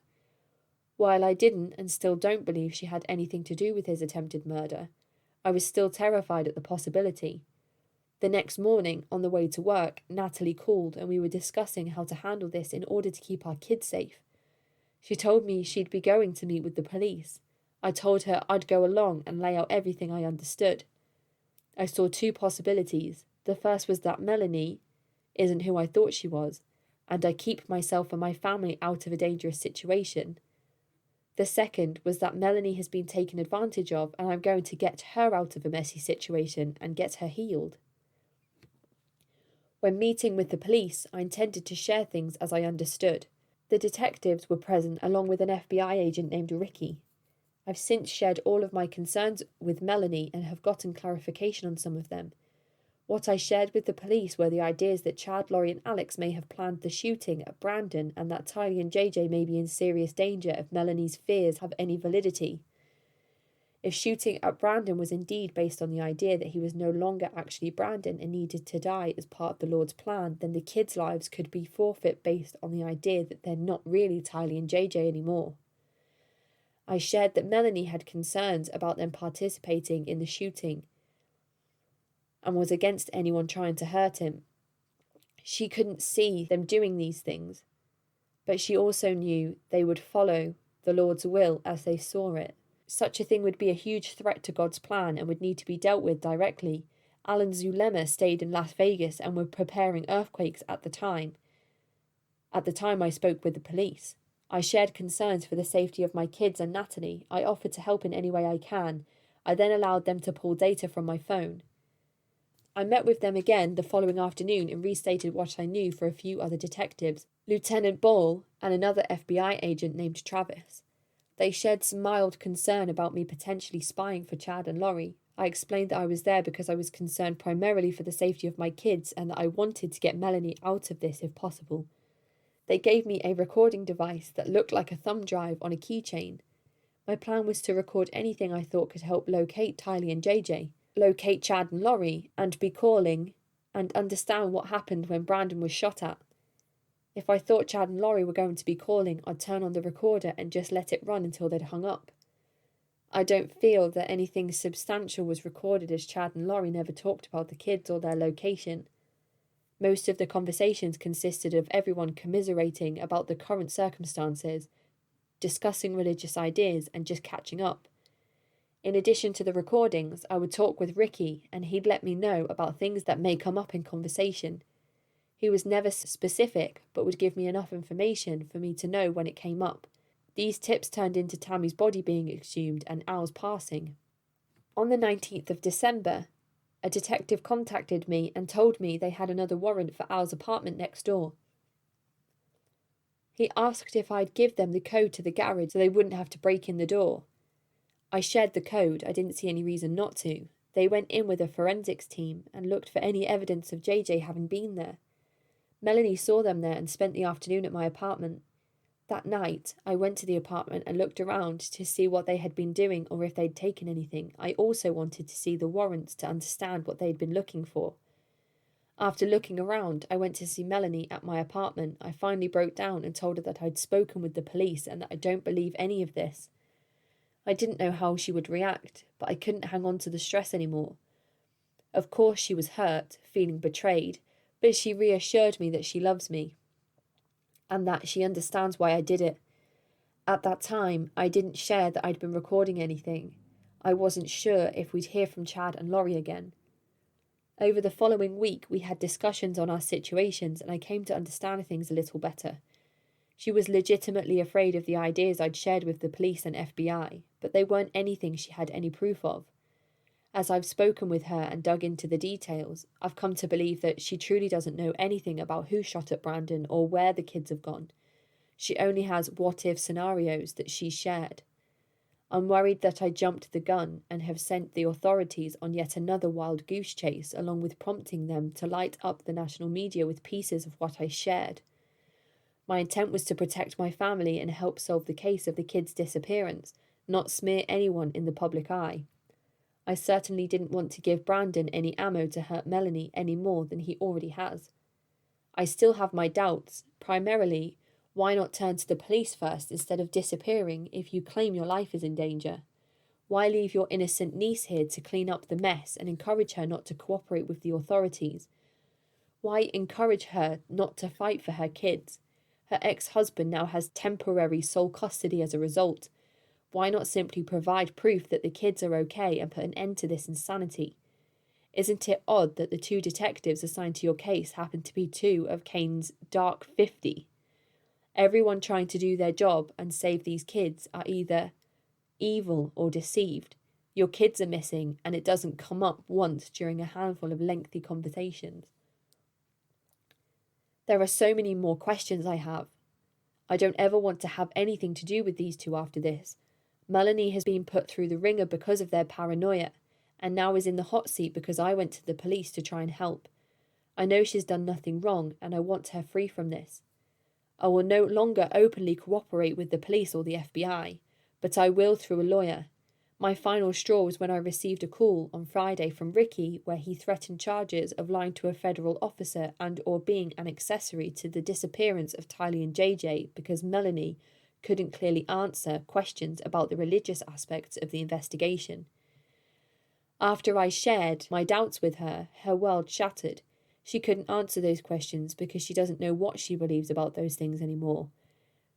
S1: While I didn't and still don't believe she had anything to do with his attempted murder, I was still terrified at the possibility. The next morning, on the way to work, Natalie called and we were discussing how to handle this in order to keep our kids safe. She told me she'd be going to meet with the police. I told her I'd go along and lay out everything I understood. I saw 2 possibilities. The first was that Melanie isn't who I thought she was, and I keep myself and my family out of a dangerous situation. The second was that Melanie has been taken advantage of and I'm going to get her out of a messy situation and get her healed. When meeting with the police, I intended to share things as I understood. The detectives were present along with an FBI agent named Ricky. I've since shared all of my concerns with Melanie and have gotten clarification on some of them. What I shared with the police were the ideas that Chad, Laurie and Alex may have planned the shooting at Brandon and that Tylee and JJ may be in serious danger if Melanie's fears have any validity. If shooting at Brandon was indeed based on the idea that he was no longer actually Brandon and needed to die as part of the Lord's plan, then the kids' lives could be forfeit based on the idea that they're not really Tylee and JJ anymore. I shared that Melanie had concerns about them participating in the shooting and was against anyone trying to hurt him. She couldn't see them doing these things, but she also knew they would follow the Lord's will as they saw it. Such a thing would be a huge threat to God's plan and would need to be dealt with directly. Alan Zulema stayed in Las Vegas and were preparing earthquakes at the time. At the time I spoke with the police. I shared concerns for the safety of my kids and Natalie. I offered to help in any way I can. I then allowed them to pull data from my phone. I met with them again the following afternoon and restated what I knew for a few other detectives, Lieutenant Ball and another FBI agent named Travis. They shared some mild concern about me potentially spying for Chad and Laurie. I explained that I was there because I was concerned primarily for the safety of my kids and that I wanted to get Melanie out of this if possible. They gave me a recording device that looked like a thumb drive on a keychain. My plan was to record anything I thought could help locate Tylee and JJ, locate Chad and Laurie, and be calling and understand what happened when Brandon was shot at. If I thought Chad and Laurie were going to be calling, I'd turn on the recorder and just let it run until they'd hung up. I don't feel that anything substantial was recorded as Chad and Laurie never talked about the kids or their location. Most of the conversations consisted of everyone commiserating about the current circumstances, discussing religious ideas, and just catching up. In addition to the recordings, I would talk with Ricky, and he'd let me know about things that may come up in conversation. He was never specific, but would give me enough information for me to know when it came up. These tips turned into Tammy's body being exhumed and Al's passing. On the 19th of December, a detective contacted me and told me they had another warrant for Al's apartment next door. He asked if I'd give them the code to the garage so they wouldn't have to break in the door. I shared the code. I didn't see any reason not to. They went in with a forensics team and looked for any evidence of JJ having been there. Melanie saw them there and spent the afternoon at my apartment. That night, I went to the apartment and looked around to see what they had been doing or if they'd taken anything. I also wanted to see the warrants to understand what they'd been looking for. After looking around, I went to see Melanie at my apartment. I finally broke down and told her that I'd spoken with the police and that I don't believe any of this. I didn't know how she would react, but I couldn't hang on to the stress anymore. Of course she was hurt, feeling betrayed, but she reassured me that she loves me and that she understands why I did it. At that time, I didn't share that I'd been recording anything. I wasn't sure if we'd hear from Chad and Laurie again. Over the following week, we had discussions on our situations and I came to understand things a little better. She was legitimately afraid of the ideas I'd shared with the police and FBI, but they weren't anything she had any proof of. As I've spoken with her and dug into the details, I've come to believe that she truly doesn't know anything about who shot at Brandon or where the kids have gone. She only has what-if scenarios that she's shared. I'm worried that I jumped the gun and have sent the authorities on yet another wild goose chase, along with prompting them to light up the national media with pieces of what I shared. My intent was to protect my family and help solve the case of the kids' disappearance, not smear anyone in the public eye. I certainly didn't want to give Brandon any ammo to hurt Melanie any more than he already has. I still have my doubts. Primarily, why not turn to the police first instead of disappearing if you claim your life is in danger? Why leave your innocent niece here to clean up the mess and encourage her not to cooperate with the authorities? Why encourage her not to fight for her kids? Her ex-husband now has temporary sole custody as a result. Why not simply provide proof that the kids are okay and put an end to this insanity? Isn't it odd that the two detectives assigned to your case happen to be two of Kane's dark 50? Everyone trying to do their job and save these kids are either evil or deceived. Your kids are missing and it doesn't come up once during a handful of lengthy conversations. There are so many more questions I have. I don't ever want to have anything to do with these two after this. Melanie has been put through the ringer because of their paranoia, and now is in the hot seat because I went to the police to try and help. I know she's done nothing wrong, and I want her free from this. I will no longer openly cooperate with the police or the FBI, but I will through a lawyer. My final straw was when I received a call on Friday from Ricky where he threatened charges of lying to a federal officer and or being an accessory to the disappearance of Tylee and JJ because Melanie couldn't clearly answer questions about the religious aspects of the investigation. After I shared my doubts with her, her world shattered. She couldn't answer those questions because she doesn't know what she believes about those things anymore.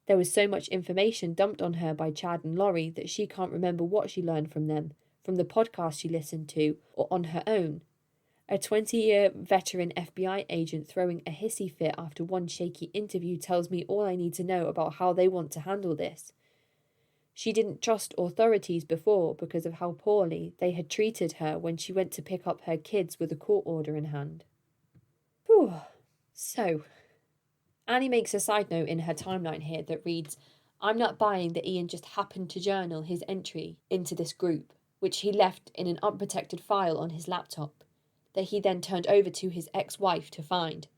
S1: There was so much information dumped on her by Chad and Laurie that she can't remember what she learned from them, from the podcast she listened to, or on her own. A 20-year veteran FBI agent throwing a hissy fit after one shaky interview tells me all I need to know about how they want to handle this. She didn't trust authorities before because of how poorly they had treated her when she went to pick up her kids with a court order in hand. Whew. So, Annie makes a side note in her timeline here that reads, I'm not buying that Ian just happened to journal his entry into this group, which he left in an unprotected file on his laptop, that he then turned over to his ex-wife to find.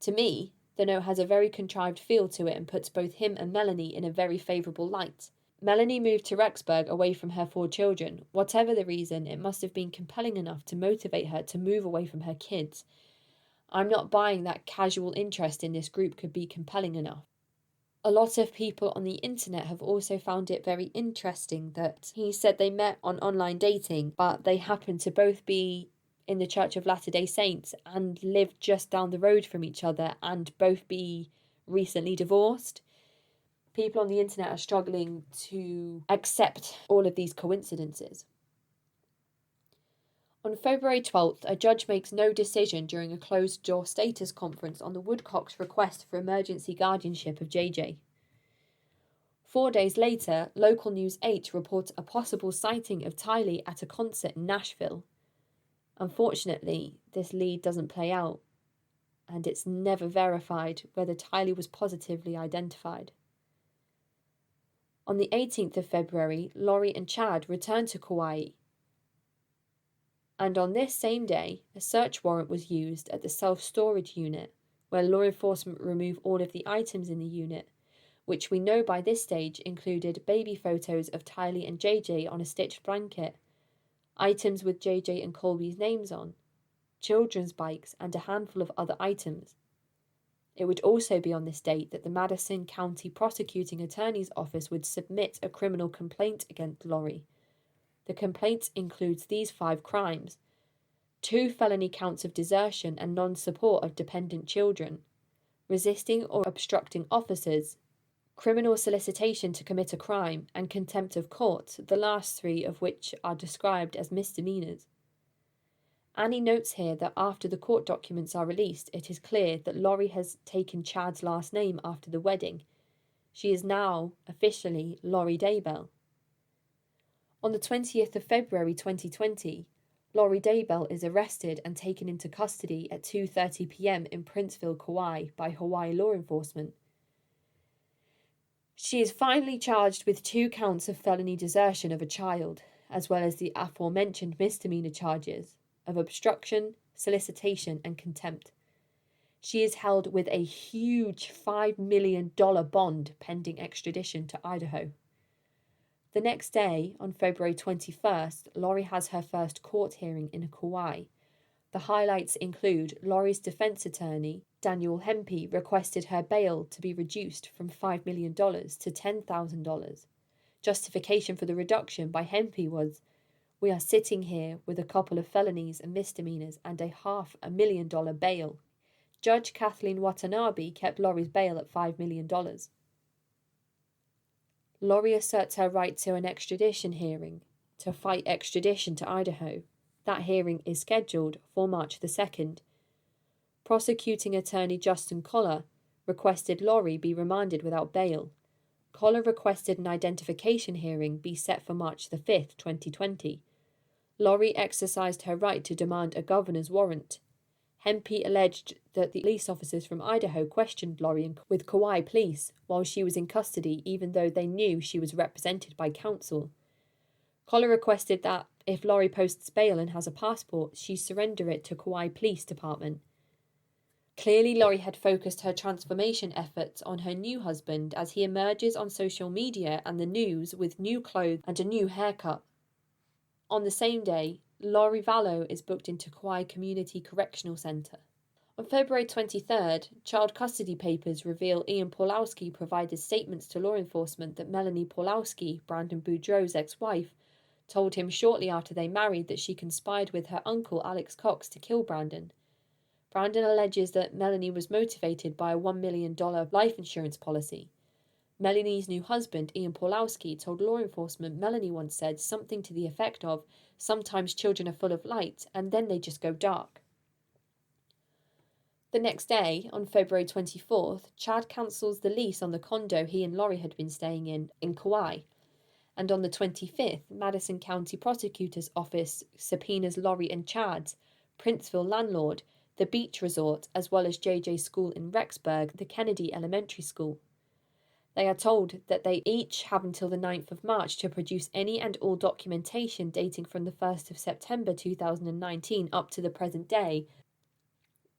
S1: To me, the note has a very contrived feel to it and puts both him and Melanie in a very favourable light. Melanie moved to Rexburg away from her 4 children. Whatever the reason, it must have been compelling enough to motivate her to move away from her kids. I'm not buying that casual interest in this group could be compelling enough. A lot of people on the internet have also found it very interesting that he said they met on online dating, but they happened to both be in the Church of Latter-day Saints and live just down the road from each other and both be recently divorced. People on the internet are struggling to accept all of these coincidences. On February 12th, a judge makes no decision during a closed-door status conference on the Woodcocks' request for emergency guardianship of JJ. 4 days later, Local News 8 reports a possible sighting of Tylee at a concert in Nashville. Unfortunately, this lead doesn't play out, and it's never verified whether Tylee was positively identified. On the 18th of February, Laurie and Chad return to Kauai, and on this same day, a search warrant was used at the self-storage unit, where law enforcement remove all of the items in the unit, which we know by this stage included baby photos of Tylee and JJ on a stitched blanket, items with JJ and Colby's names on, children's bikes, and a handful of other items. It would also be on this date that the Madison County Prosecuting Attorney's Office would submit a criminal complaint against Laurie. The complaint includes these 5 crimes: 2 felony counts of desertion and non-support of dependent children, resisting or obstructing officers, criminal solicitation to commit a crime, and contempt of court, the last 3 of which are described as misdemeanors. Annie notes here that after the court documents are released, it is clear that Laurie has taken Chad's last name after the wedding. She is now officially Laurie Daybell. On the 20th of February 2020, Laurie Daybell is arrested and taken into custody at 2:30 p.m. in Princeville, Kauai by Hawaii law enforcement. She is finally charged with 2 counts of felony desertion of a child, as well as the aforementioned misdemeanor charges of obstruction, solicitation, and contempt. She is held with a huge $5 million bond pending extradition to Idaho. The next day, on February 21st, Laurie has her first court hearing in Kauai. The highlights include Laurie's defense attorney, Daniel Hempe, requested her bail to be reduced from $5 million to $10,000. Justification for the reduction by Hempe was, "We are sitting here with a couple of felonies and misdemeanors and a $500,000 bail." Judge Kathleen Watanabe kept Laurie's bail at $5 million. Laurie asserts her right to an extradition hearing to fight extradition to Idaho. That hearing is scheduled for March the 2nd. Prosecuting attorney Justin Collar requested Laurie be remanded without bail. Collar requested an identification hearing be set for March the 5th, 2020. Laurie exercised her right to demand a governor's warrant. Hempe alleged that the police officers from Idaho questioned Laurie with Kauai police while she was in custody, even though they knew she was represented by counsel. Collar requested that If Laurie posts bail and has a passport, she surrender it to Kauai Police Department. Clearly, Laurie had focused her transformation efforts on her new husband as he emerges on social media and the news with new clothes and a new haircut. On the same day, Laurie Vallow is booked into Kauai Community Correctional Centre. On February 23rd, child custody papers reveal Ian Pawlowski provided statements to law enforcement that Melanie Pawlowski, Brandon Boudreau's ex-wife, told him shortly after they married that she conspired with her uncle Alex Cox to kill Brandon. Brandon alleges that Melanie was motivated by a $1 million life insurance policy. Melanie's new husband, Ian Pawlowski, told law enforcement Melanie once said something to the effect of, "Sometimes children are full of light and then they just go dark." The next day, on February 24th, Chad cancels the lease on the condo he and Laurie had been staying in Kauai. And on the 25th, Madison County Prosecutor's Office subpoenas Laurie and Chad's Princeville landlord, the beach resort, as well as JJ's school in Rexburg, the Kennedy Elementary School. They are told that they each have until the 9th of March to produce any and all documentation dating from the 1st of September 2019 up to the present day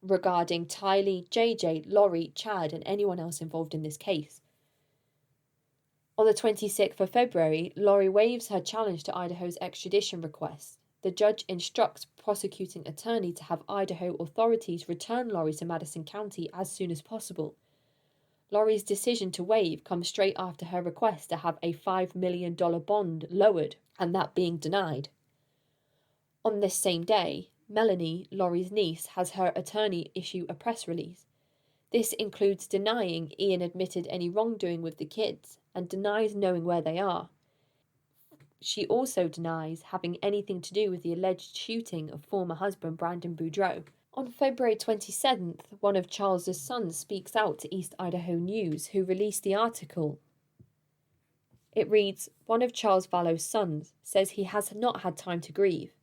S1: regarding Tylee, JJ, Laurie, Chad, and anyone else involved in this case. On the 26th of February, Laurie waives her challenge to Idaho's extradition request. The judge instructs prosecuting attorney to have Idaho authorities return Laurie to Madison County as soon as possible. Laurie's decision to waive comes straight after her request to have a $5 million bond lowered, and that being denied. On this same day, Melanie, Laurie's niece, has her attorney issue a press release. This includes denying Ian admitted any wrongdoing with the kids and denies knowing where they are. She also denies having anything to do with the alleged shooting of former husband Brandon Boudreau. On February 27th, one of Charles's sons speaks out to East Idaho News, who released the article. It reads, "One of Charles Vallow's sons says he has not had time to grieve.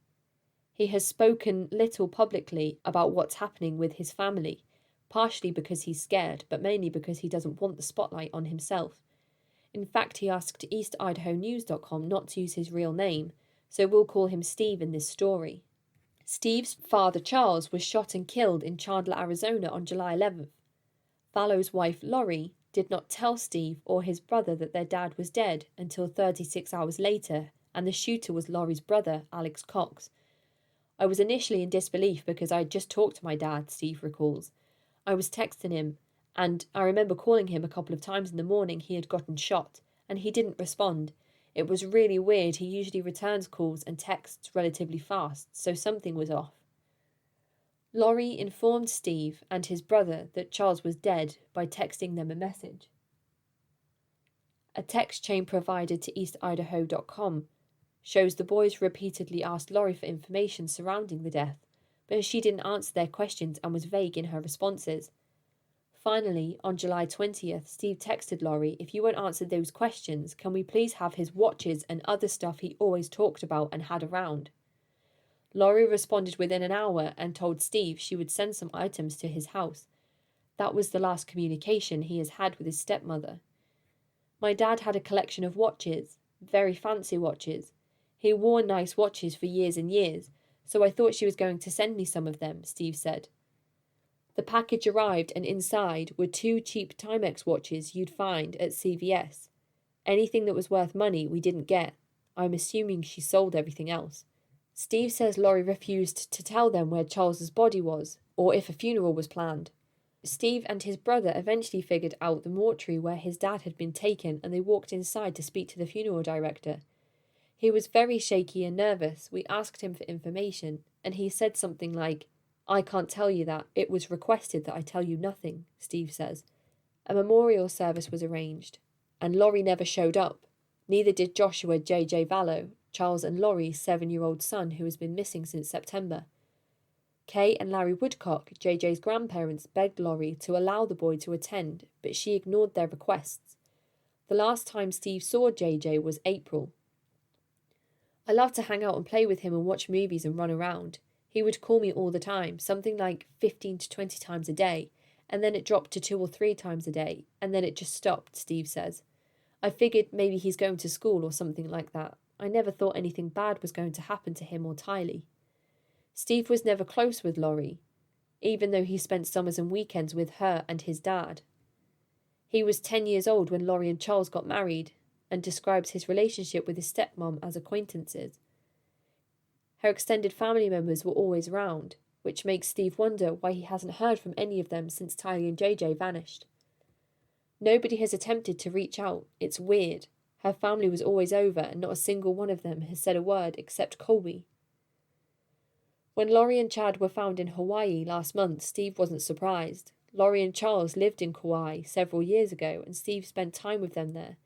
S1: He has spoken little publicly about what's happening with his family, partially because he's scared, but mainly because he doesn't want the spotlight on himself. In fact, he asked EastIdahoNews.com not to use his real name, so we'll call him Steve in this story." Steve's father, Charles, was shot and killed in Chandler, Arizona on July 11th. Vallow's wife, Laurie, did not tell Steve or his brother that their dad was dead until 36 hours later, and the shooter was Laurie's brother, Alex Cox. "I was initially in disbelief because I had just talked to my dad," Steve recalls. "I was texting him, and I remember calling him a couple of times in the morning he had gotten shot, and he didn't respond. It was really weird. He usually returns calls and texts relatively fast, so something was off." Laurie informed Steve and his brother that Charles was dead by texting them a message. A text chain provided to EastIdaho.com shows the boys repeatedly asked Laurie for information surrounding the death, but she didn't answer their questions and was vague in her responses. Finally, on July 20th, Steve texted Laurie, "If you won't answer those questions, can we please have his watches and other stuff he always talked about and had around?" Laurie responded within an hour and told Steve she would send some items to his house. That was the last communication he has had with his stepmother. "My dad had a collection of watches, very fancy watches. He wore nice watches for years and years, so I thought she was going to send me some of them," Steve said. The package arrived and inside were 2 cheap Timex watches you'd find at CVS. Anything that was worth money we didn't get. I'm assuming she sold everything else. Steve says Laurie refused to tell them where Charles's body was, or if a funeral was planned. Steve and his brother eventually figured out the mortuary where his dad had been taken, and they walked inside to speak to the funeral director. He was very shaky and nervous. We asked him for information, and he said something like, "I can't tell you that. It was requested that I tell you nothing," Steve says. A memorial service was arranged, and Laurie never showed up. Neither did Joshua J.J. Vallow, Charles and Laurie's 7-year-old son who has been missing since September. Kay and Larry Woodcock, JJ's grandparents, begged Laurie to allow the boy to attend, but she ignored their requests. The last time Steve saw JJ was April. "I love to hang out and play with him and watch movies and run around. He would call me all the time, something like 15 to 20 times a day, and then it dropped to 2 or 3 times a day, and then it just stopped," Steve says. "I figured maybe he's going to school or something like that. I never thought anything bad was going to happen to him or Tylee. Steve was never close with Laurie, even though he spent summers and weekends with her and his dad. He was 10 years old when Laurie and Charles got married, and describes his relationship with his stepmom as acquaintances. Her extended family members were always around, which makes Steve wonder why he hasn't heard from any of them since Tylee and JJ vanished. Nobody has attempted to reach out. It's weird. Her family was always over, and not a single one of them has said a word except Colby. When Laurie and Chad were found in Hawaii last month, Steve wasn't surprised. Laurie and Charles lived in Kauai several years ago, and Steve spent time with them there.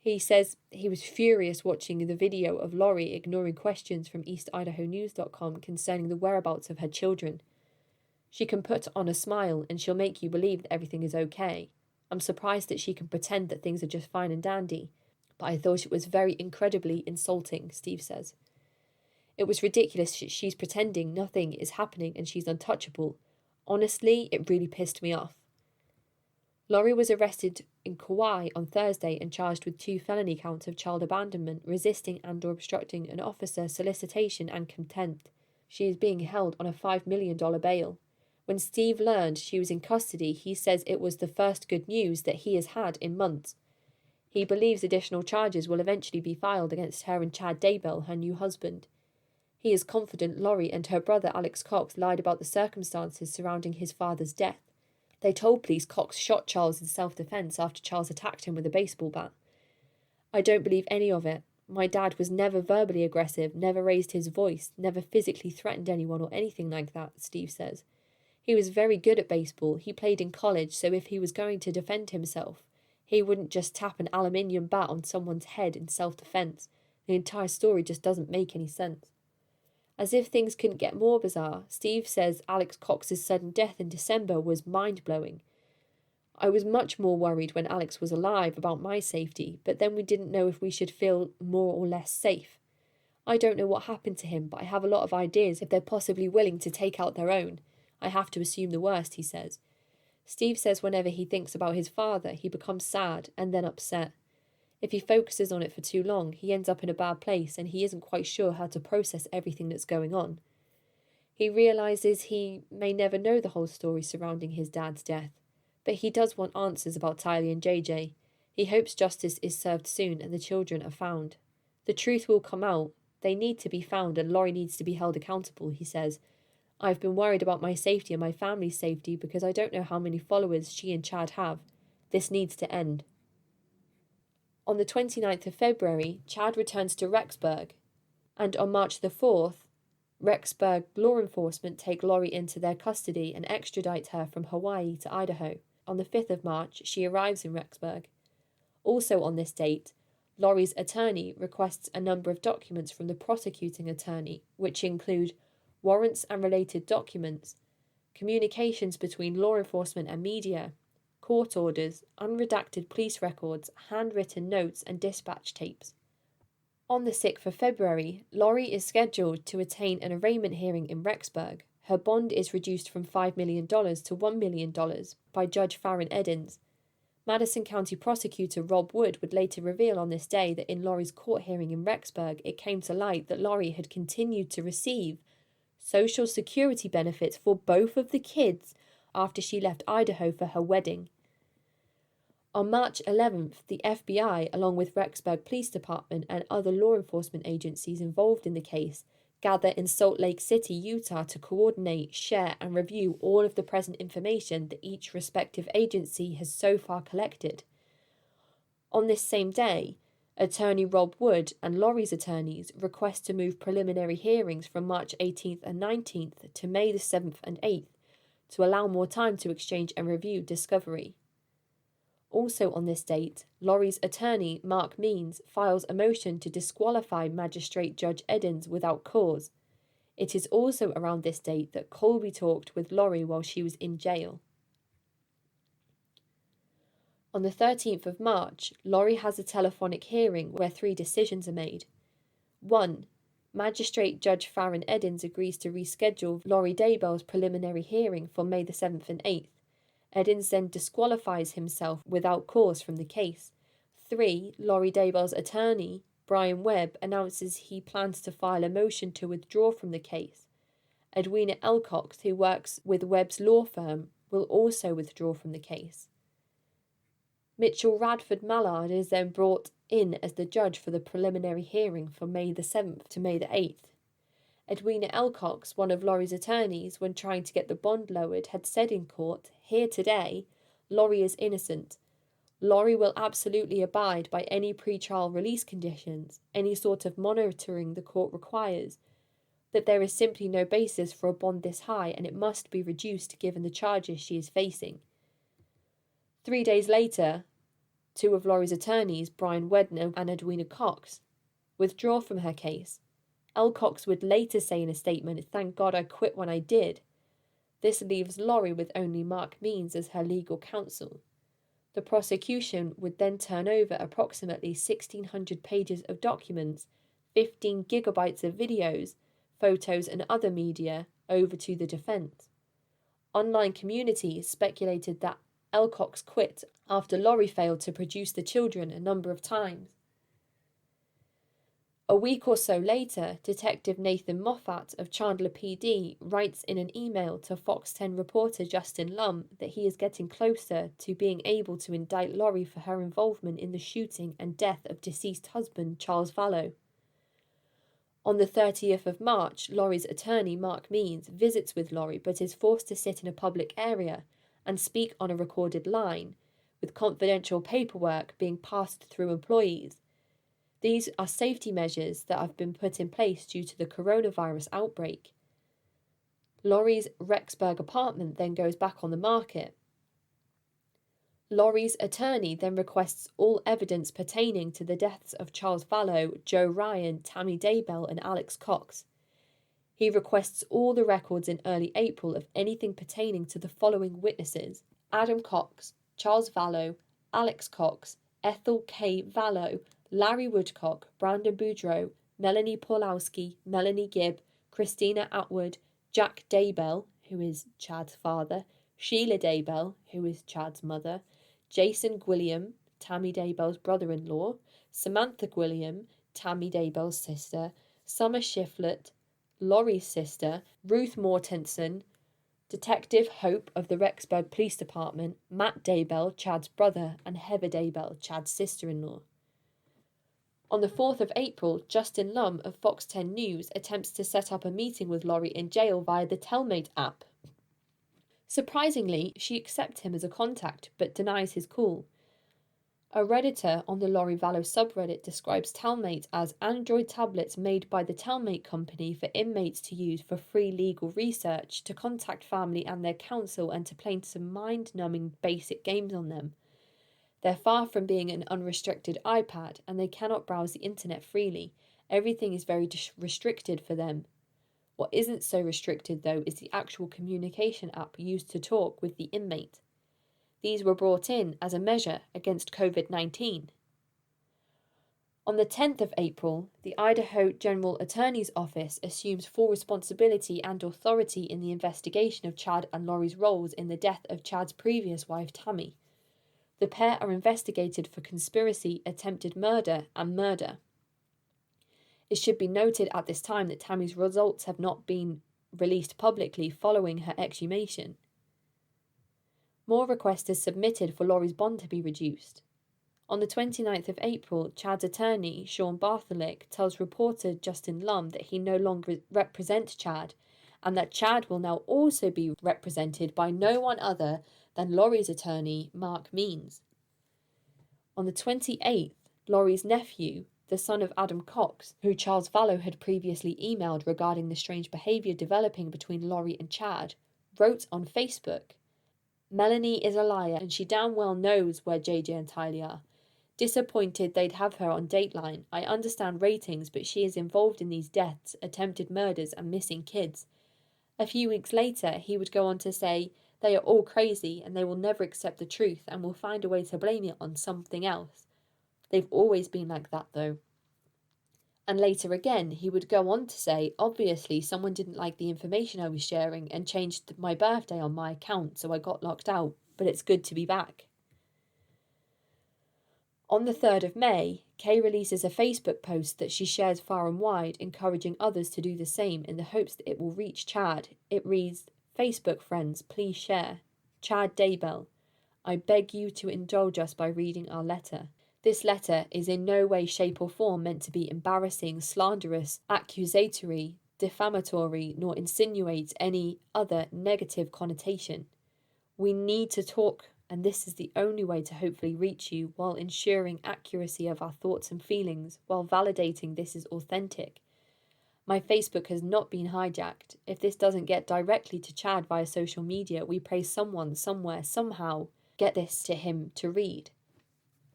S1: He says he was furious watching the video of Laurie ignoring questions from EastIdahoNews.com concerning the whereabouts of her children. She can put on a smile and she'll make you believe that everything is okay. I'm surprised that she can pretend that things are just fine and dandy, but I thought it was very incredibly insulting, Steve says. It was ridiculous she's pretending nothing is happening and she's untouchable. Honestly, it really pissed me off. Laurie was arrested in Kauai on Thursday and charged with 2 felony counts of child abandonment, resisting and/or obstructing an officer, solicitation and contempt. She is being held on a $5 million bail. When Steve learned she was in custody, he says it was the first good news that he has had in months. He believes additional charges will eventually be filed against her and Chad Daybell, her new husband. He is confident Laurie and her brother Alex Cox lied about the circumstances surrounding his father's death. They told police Cox shot Charles in self-defense after Charles attacked him with a baseball bat. I don't believe any of it. My dad was never verbally aggressive, never raised his voice, never physically threatened anyone or anything like that, Steve says. He was very good at baseball. He played in college, so if he was going to defend himself, he wouldn't just tap an aluminium bat on someone's head in self-defense. The entire story just doesn't make any sense. As if things couldn't get more bizarre, Steve says Alex Cox's sudden death in December was mind-blowing. I was much more worried when Alex was alive about my safety, but then we didn't know if we should feel more or less safe. I don't know what happened to him, but I have a lot of ideas if they're possibly willing to take out their own. I have to assume the worst, he says. Steve says whenever he thinks about his father, he becomes sad and then upset. If he focuses on it for too long, he ends up in a bad place and he isn't quite sure how to process everything that's going on. He realises he may never know the whole story surrounding his dad's death, but he does want answers about Tylee and JJ. He hopes justice is served soon and the children are found. The truth will come out. They need to be found and Laurie needs to be held accountable, he says. I've been worried about my safety and my family's safety because I don't know how many followers she and Chad have. This needs to end. On the 29th of February, Chad returns to Rexburg, and on March the 4th, Rexburg law enforcement take Laurie into their custody and extradite her from Hawaii to Idaho. On the 5th of March, she arrives in Rexburg. Also on this date, Laurie's attorney requests a number of documents from the prosecuting attorney, which include warrants and related documents, communications between law enforcement and media, court orders, unredacted police records, handwritten notes and dispatch tapes. On the 6th of February, Laurie is scheduled to attain an arraignment hearing in Rexburg. Her bond is reduced from $5 million to $1 million by Judge Farron Eddins. Madison County Prosecutor Rob Wood would later reveal on this day that in Laurie's court hearing in Rexburg, it came to light that Laurie had continued to receive Social Security benefits for both of the kids after she left Idaho for her wedding. On March 11th, the FBI, along with Rexburg Police Department and other law enforcement agencies involved in the case, gather in Salt Lake City, Utah to coordinate, share and review all of the present information that each respective agency has so far collected. On this same day, Attorney Rob Wood and Laurie's attorneys request to move preliminary hearings from March 18th and 19th to May the 7th and 8th to allow more time to exchange and review discovery. Also on this date, Laurie's attorney, Mark Means, files a motion to disqualify Magistrate Judge Eddins without cause. It is also around this date that Colby talked with Laurie while she was in jail. On the 13th of March, Laurie has a telephonic hearing where 3 decisions are made. 1. Magistrate Judge Farron Eddins agrees to reschedule Laurie Daybell's preliminary hearing for May the 7th and 8th. Eddins then disqualifies himself without cause from the case. 3. Laurie Daybell's attorney, Brian Webb announces he plans to file a motion to withdraw from the case. Edwina Elcox, who works with Webb's law firm, will also withdraw from the case. Mitchell Radford Mallard is then brought in as the judge for the preliminary hearing from May the 7th to May the 8th. Edwina Elcox, one of Laurie's attorneys, when trying to get the bond lowered, had said in court, "Here today, Laurie is innocent. Laurie will absolutely abide by any pre-trial release conditions, any sort of monitoring the court requires, that there is simply no basis for a bond this high and it must be reduced given the charges she is facing." 3 days later, two of Laurie's attorneys, Brian Wedner and Edwina Cox, withdraw from her case. Elcox would later say in a statement, "Thank God I quit when I did." This leaves Laurie with only Mark Means as her legal counsel. The prosecution would then turn over approximately 1,600 pages of documents, 15 gigabytes of videos, photos and other media over to the defence. Online communities speculated that Elcox quit after Laurie failed to produce the children a number of times. A week or so later, Detective Nathan Moffat of Chandler PD writes in an email to Fox 10 reporter Justin Lum that he is getting closer to being able to indict Laurie for her involvement in the shooting and death of deceased husband Charles Vallow. On the 30th of March, Laurie's attorney Mark Means visits with Laurie but is forced to sit in a public area and speak on a recorded line, with confidential paperwork being passed through employees. These are safety measures that have been put in place due to the coronavirus outbreak. Laurie's Rexburg apartment then goes back on the market. Laurie's attorney then requests all evidence pertaining to the deaths of Charles Vallow, Joe Ryan, Tammy Daybell and Alex Cox. He requests all the records in early April of anything pertaining to the following witnesses: Adam Cox, Charles Vallow, Alex Cox, Ethel K. Vallow, Larry Woodcock, Brandon Boudreau, Melanie Paulowski, Melanie Gibb, Christina Atwood, Jack Daybell, who is Chad's father, Sheila Daybell, who is Chad's mother, Jason Gwilliam, Tammy Daybell's brother-in-law, Samantha Gwilliam, Tammy Daybell's sister, Summer Shiflett, Laurie's sister, Ruth Mortensen, Detective Hope of the Rexburg Police Department, Matt Daybell, Chad's brother, and Heather Daybell, Chad's sister-in-law. On the 4th of April, Justin Lum of Fox 10 News attempts to set up a meeting with Laurie in jail via the Tellmate app. Surprisingly, she accepts him as a contact, but denies his call. A Redditor on the Laurie Vallow subreddit describes Tellmate as Android tablets made by the Tellmate company for inmates to use for free legal research, to contact family and their counsel, and to play some mind-numbing basic games on them. They're far from being an unrestricted iPad, and they cannot browse the internet freely. Everything is very restricted for them. What isn't so restricted, though, is the actual communication app used to talk with the inmate. These were brought in as a measure against COVID-19. On the 10th of April, the Idaho General Attorney's Office assumes full responsibility and authority in the investigation of Chad and Laurie's roles in the death of Chad's previous wife, Tammy. The pair are investigated for conspiracy, attempted murder, and murder. It should be noted at this time that Tammy's results have not been released publicly following her exhumation. More requests are submitted for Laurie's bond to be reduced. On the 29th of April, Chad's attorney, Sean Bartholick, tells reporter Justin Lum that he no longer represents Chad, and that Chad will now also be represented by no one other than Laurie's attorney, Mark Means. On the 28th, Laurie's nephew, the son of Adam Cox, who Charles Vallow had previously emailed regarding the strange behaviour developing between Laurie and Chad, wrote on Facebook, "Melanie is a liar and she damn well knows where JJ and Tylee are. Disappointed they'd have her on Dateline. I understand ratings, but she is involved in these deaths, attempted murders and missing kids." A few weeks later, he would go on to say, "They are all crazy and they will never accept the truth and will find a way to blame it on something else. They've always been like that, though." And later again, he would go on to say, "Obviously, someone didn't like the information I was sharing and changed my birthday on my account, so I got locked out, but it's good to be back." On the 3rd of May, Kay releases a Facebook post that she shares far and wide, encouraging others to do the same in the hopes that it will reach Chad. It reads, "Facebook friends, please share. Chad Daybell, I beg you to indulge us by reading our letter. This letter is in no way, shape or form meant to be embarrassing, slanderous, accusatory, defamatory, nor insinuate any other negative connotation. We need to talk, and this is the only way to hopefully reach you while ensuring accuracy of our thoughts and feelings, while validating this is authentic. My Facebook has not been hijacked. If this doesn't get directly to Chad via social media, we pray someone, somewhere, somehow get this to him to read.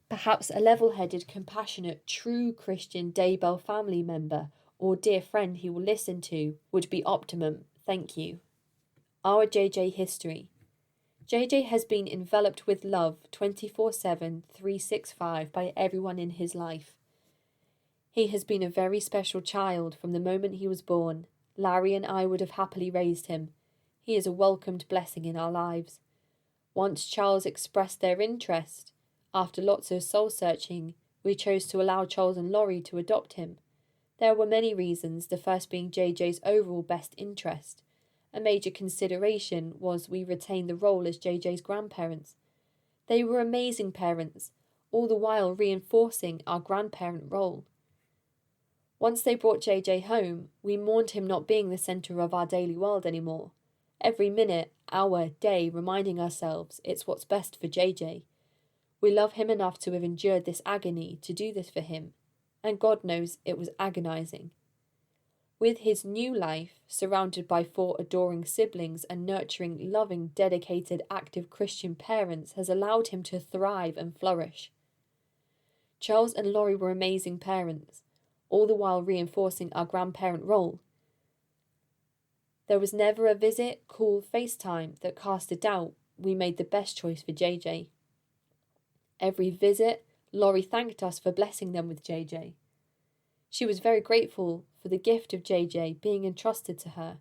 S1: Perhaps a level-headed, compassionate, true Christian Daybell family member or dear friend he will listen to would be optimum. Thank you." Our JJ history. JJ has been enveloped with love 24/7, 365 by everyone in his life. He has been a very special child from the moment he was born. Larry and I would have happily raised him. He is a welcomed blessing in our lives. Once Charles expressed their interest, after lots of soul-searching, we chose to allow Charles and Laurie to adopt him. There were many reasons, the first being JJ's overall best interest. A major consideration was we retain the role as JJ's grandparents. They were amazing parents, all the while reinforcing our grandparent role. Once they brought JJ home, we mourned him not being the centre of our daily world anymore. Every minute, hour, day, reminding ourselves it's what's best for JJ. We love him enough to have endured this agony to do this for him, and God knows it was agonizing. With his new life, surrounded by 4 adoring siblings and nurturing, loving, dedicated, active Christian parents has allowed him to thrive and flourish. Charles and Laurie were amazing parents, all the while reinforcing our grandparent role. There was never a visit, call, FaceTime that cast a doubt we made the best choice for JJ. Every visit, Laurie thanked us for blessing them with JJ. She was very grateful for the gift of JJ being entrusted to her.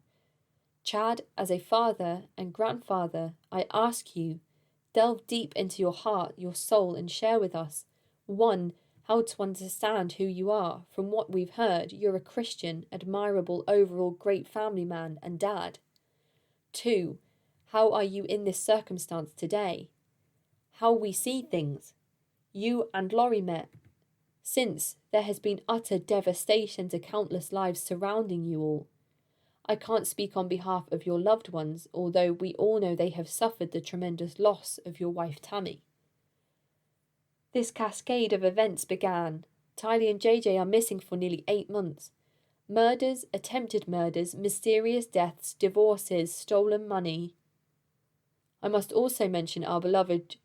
S1: Chad, as a father and grandfather, I ask you, delve deep into your heart, your soul, and share with us, 1, how to understand who you are. From what we've heard, you're a Christian, admirable, overall great family man and dad. 2, how are you in this circumstance today? How we see things. You and Laurie met. Since, there has been utter devastation to countless lives surrounding you all. I can't speak on behalf of your loved ones, although we all know they have suffered the tremendous loss of your wife Tammy. This cascade of events began. Tylee and JJ are missing for nearly 8 months. Murders, attempted murders, mysterious deaths, divorces, stolen money. I must also mention our beloved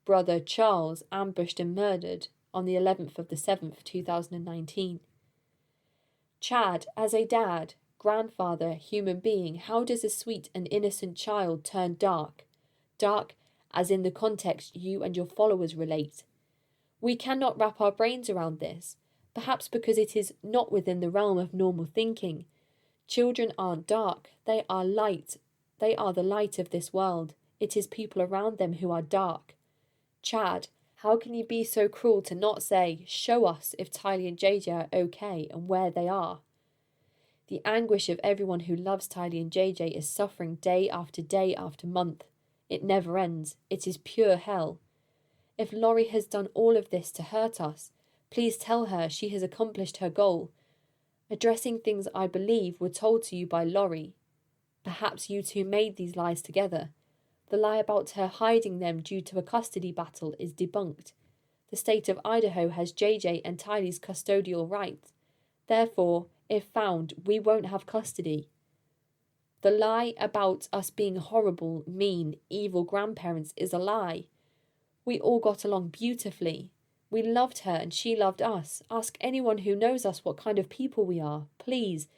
S1: brother Charles, ambushed and murdered on the 11th of the 7th, 2019. Chad, as a dad, grandfather, human being, how does a sweet and innocent child turn dark? Dark as in the context you and your followers relate. We cannot wrap our brains around this, perhaps because it is not within the realm of normal thinking. Children aren't dark, they are light. They are the light of this world. It is people around them who are dark. Chad, how can you be so cruel to not say, show us if Tylee and JJ are okay and where they are? The anguish of everyone who loves Tylee and JJ is suffering day after month. It never ends. It is pure hell. If Laurie has done all of this to hurt us, please tell her she has accomplished her goal. Addressing things I believe were told to you by Laurie. Perhaps you two made these lies together. The lie about her hiding them due to a custody battle is debunked. The state of Idaho has JJ and Tylee's custodial rights. Therefore, if found, we won't have custody. The lie about us being horrible, mean, evil grandparents is a lie. We all got along beautifully. We loved her and she loved us. Ask anyone who knows us what kind of people we are. Please.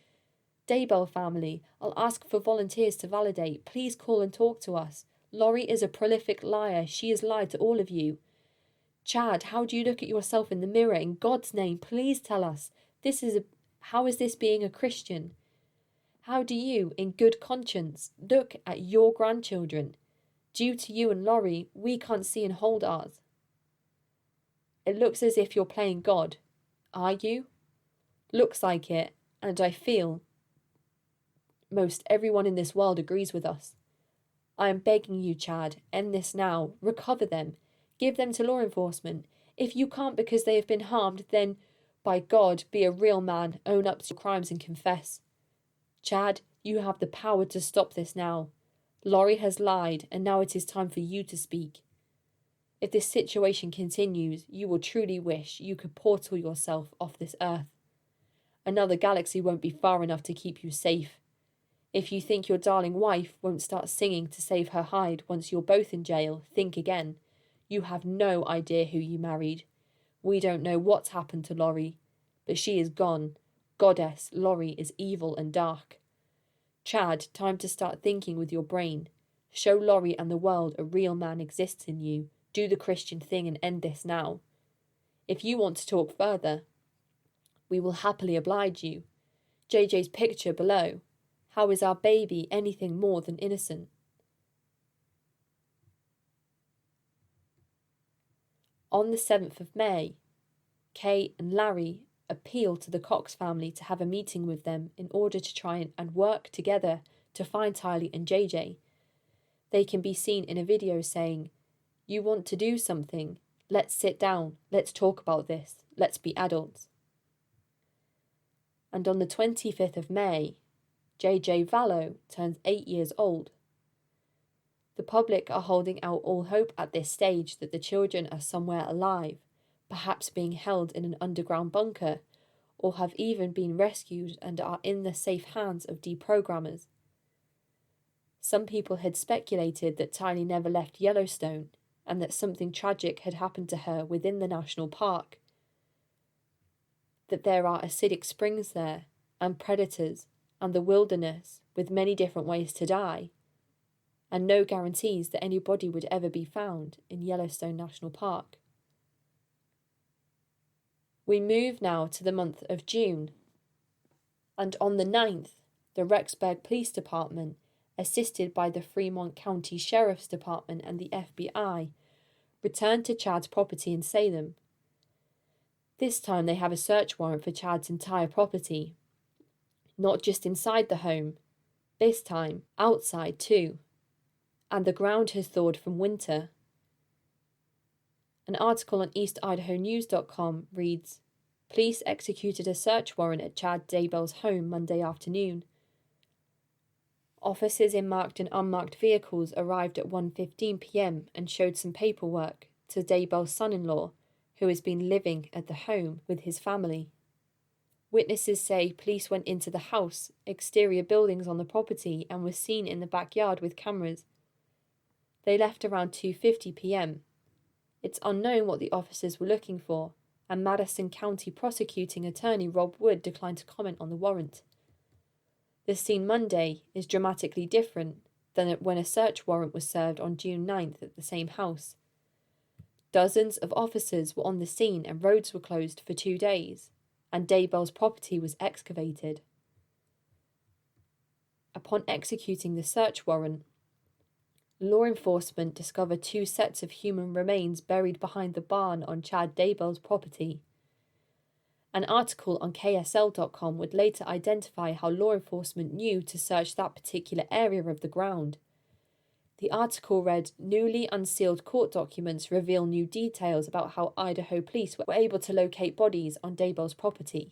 S1: Daybell family, I'll ask for volunteers to validate. Please call and talk to us. Laurie is a prolific liar. She has lied to all of you. Chad, how do you look at yourself in the mirror? In God's name, please tell us. How is this being a Christian? How do you, in good conscience, look at your grandchildren? Due to you and Laurie, we can't see and hold ours. It looks as if you're playing God. Are you? Looks like it, and I feel most everyone in this world agrees with us. I am begging you, Chad, end this now. Recover them. Give them to law enforcement. If you can't because they have been harmed, then, by God, be a real man, own up to your crimes and confess. Chad, you have the power to stop this now. Laurie has lied, and now it is time for you to speak. If this situation continues, you will truly wish you could portal yourself off this earth. Another galaxy won't be far enough to keep you safe. If you think your darling wife won't start singing to save her hide once you're both in jail, think again. You have no idea who you married. We don't know what's happened to Laurie, but she is gone. Goddess, Laurie is evil and dark. Chad, time to start thinking with your brain. Show Laurie and the world a real man exists in you. Do the Christian thing and end this now. If you want to talk further, we will happily oblige you. JJ's picture below. How is our baby anything more than innocent? On the 7th of May, Kay and Larry appeal to the Cox family to have a meeting with them in order to try and work together to find Tylee and JJ. They can be seen in a video saying, "You want to do something? Let's sit down. Let's talk about this. Let's be adults." And on the 25th of May, JJ Vallow turns 8 years old. The public are holding out all hope at this stage that the children are somewhere alive, perhaps being held in an underground bunker, or have even been rescued and are in the safe hands of deprogrammers. Some people had speculated that Tylee never left Yellowstone and that something tragic had happened to her within the national park, that there are acidic springs there, and predators, and the wilderness, with many different ways to die, and no guarantees that any body would ever be found in Yellowstone National Park. We move now to the month of June, and on the 9th, the Rexburg Police Department, assisted by the Fremont County Sheriff's Department and the FBI, returned to Chad's property in Salem. This time they have a search warrant for Chad's entire property, not just inside the home, this time outside too, and the ground has thawed from winter. An article on eastidahonews.com reads, "Police executed a search warrant at Chad Daybell's home Monday afternoon. Officers in marked and unmarked vehicles arrived at 1:15 p.m. and showed some paperwork to Daybell's son-in-law, who has been living at the home with his family. Witnesses say police went into the house, exterior buildings on the property, and were seen in the backyard with cameras. They left around 2:50 p.m. It's unknown what the officers were looking for, and Madison County Prosecuting Attorney Rob Wood declined to comment on the warrant. The scene Monday is dramatically different than when a search warrant was served on June 9th at the same house. Dozens of officers were on the scene and roads were closed for 2 days, and Daybell's property was excavated. Upon executing the search warrant, law enforcement discovered 2 sets of human remains buried behind the barn on Chad Daybell's property. An article on KSL.com would later identify how law enforcement knew to search that particular area of the ground. The article read, "Newly unsealed court documents reveal new details about how Idaho police were able to locate bodies on Daybell's property.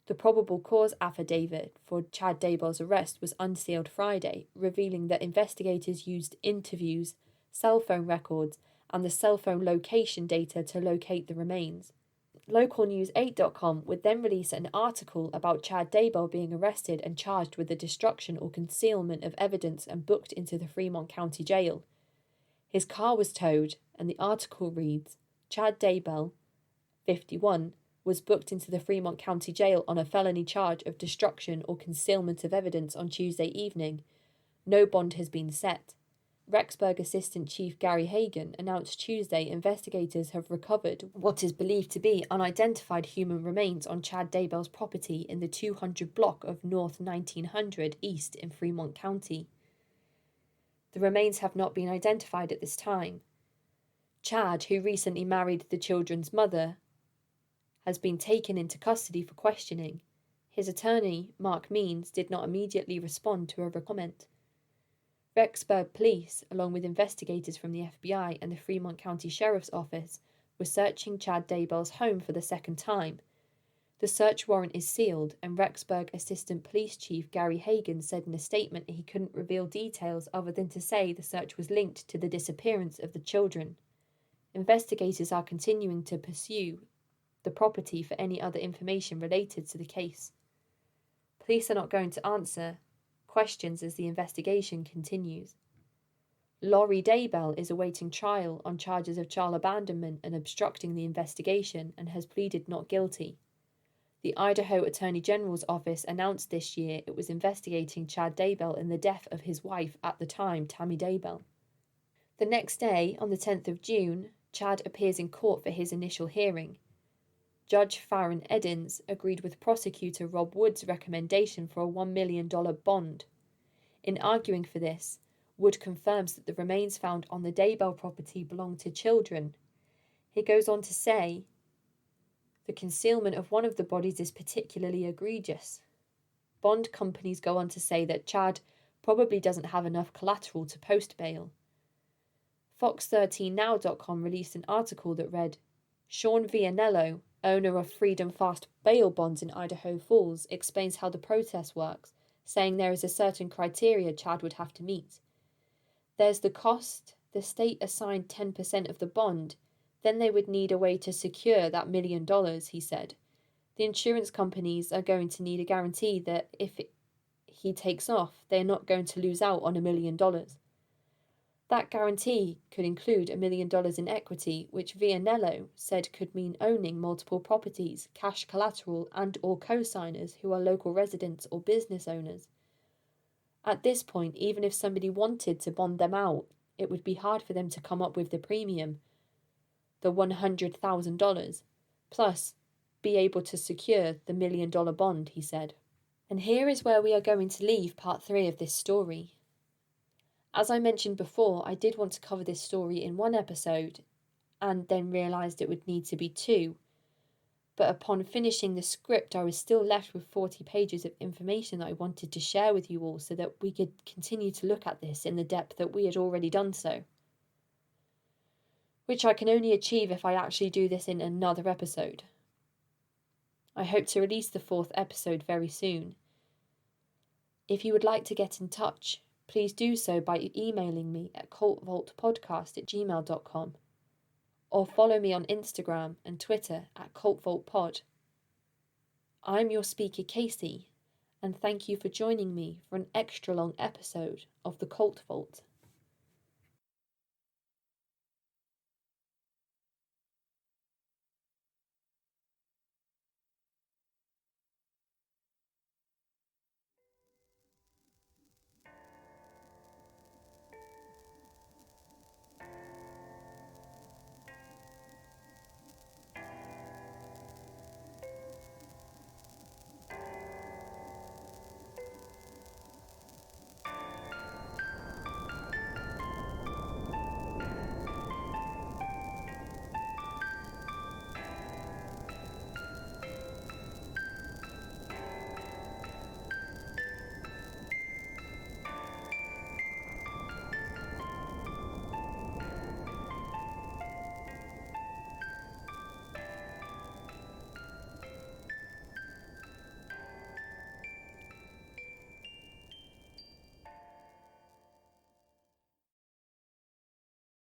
S1: The probable cause affidavit for Chad Daybell's arrest was unsealed Friday, revealing that investigators used interviews, cell phone records, and the cell phone location data to locate the remains." LocalNews8.com would then release an article about Chad Daybell being arrested and charged with the destruction or concealment of evidence and booked into the Fremont County Jail. His car was towed, and the article reads, "Chad Daybell, 51, was booked into the Fremont County Jail on a felony charge of destruction or concealment of evidence on Tuesday evening. No bond has been set." Rexburg Assistant Chief Gary Hagan announced Tuesday investigators have recovered what is believed to be unidentified human remains on Chad Daybell's property in the 200 block of North 1900 East in Fremont County. The remains have not been identified at this time. Chad, who recently married the children's mother, has been taken into custody for questioning. His attorney, Mark Means, did not immediately respond to a comment. Rexburg Police, along with investigators from the FBI and the Fremont County Sheriff's Office, were searching Chad Daybell's home for the second time. The search warrant is sealed, and Rexburg Assistant Police Chief Gary Hagan said in a statement he couldn't reveal details other than to say the search was linked to the disappearance of the children. Investigators are continuing to pursue the property for any other information related to the case. Police are not going to answer questions as the investigation continues. Lori Daybell is awaiting trial on charges of child abandonment and obstructing the investigation and has pleaded not guilty. The Idaho Attorney General's office announced this year it was investigating Chad Daybell and the death of his wife at the time, Tammy Daybell. The next day, on the 10th of June, Chad appears in court for his initial hearing. Judge Farron Eddins agreed with prosecutor Rob Wood's recommendation for a $1 million bond. In arguing for this, Wood confirms that the remains found on the Daybell property belong to children. He goes on to say, "The concealment of one of the bodies is particularly egregious." Bond companies go on to say that Chad probably doesn't have enough collateral to post bail. Fox13now.com released an article that read, "Sean Vianello, owner of Freedom Fast bail bonds in Idaho Falls, explains how the process works, saying there is a certain criteria Chad would have to meet. There's the cost, the state assigned 10% of the bond, then they would need a way to secure that $1 million, he said. The insurance companies are going to need a guarantee that if he takes off, they're not going to lose out on $1 million. That guarantee could include $1 million in equity, which Vianello said could mean owning multiple properties, cash collateral, and or co-signers who are local residents or business owners. At this point, even if somebody wanted to bond them out, it would be hard for them to come up with the premium, the $100,000, plus be able to secure the $1 million bond, he said." And here is where we are going to leave part 3 of this story. As I mentioned before, I did want to cover this story in one episode and then realised it would need to be 2. But upon finishing the script, I was still left with 40 pages of information that I wanted to share with you all so that we could continue to look at this in the depth that we had already done so. Which I can only achieve if I actually do this in another episode. I hope to release the 4th episode very soon. If you would like to get in touch, please do so by emailing me at cultvaultpodcast@gmail.com or follow me on Instagram and Twitter at cultvaultpod. I'm your speaker Casey, and thank you for joining me for an extra long episode of the Cult Vault.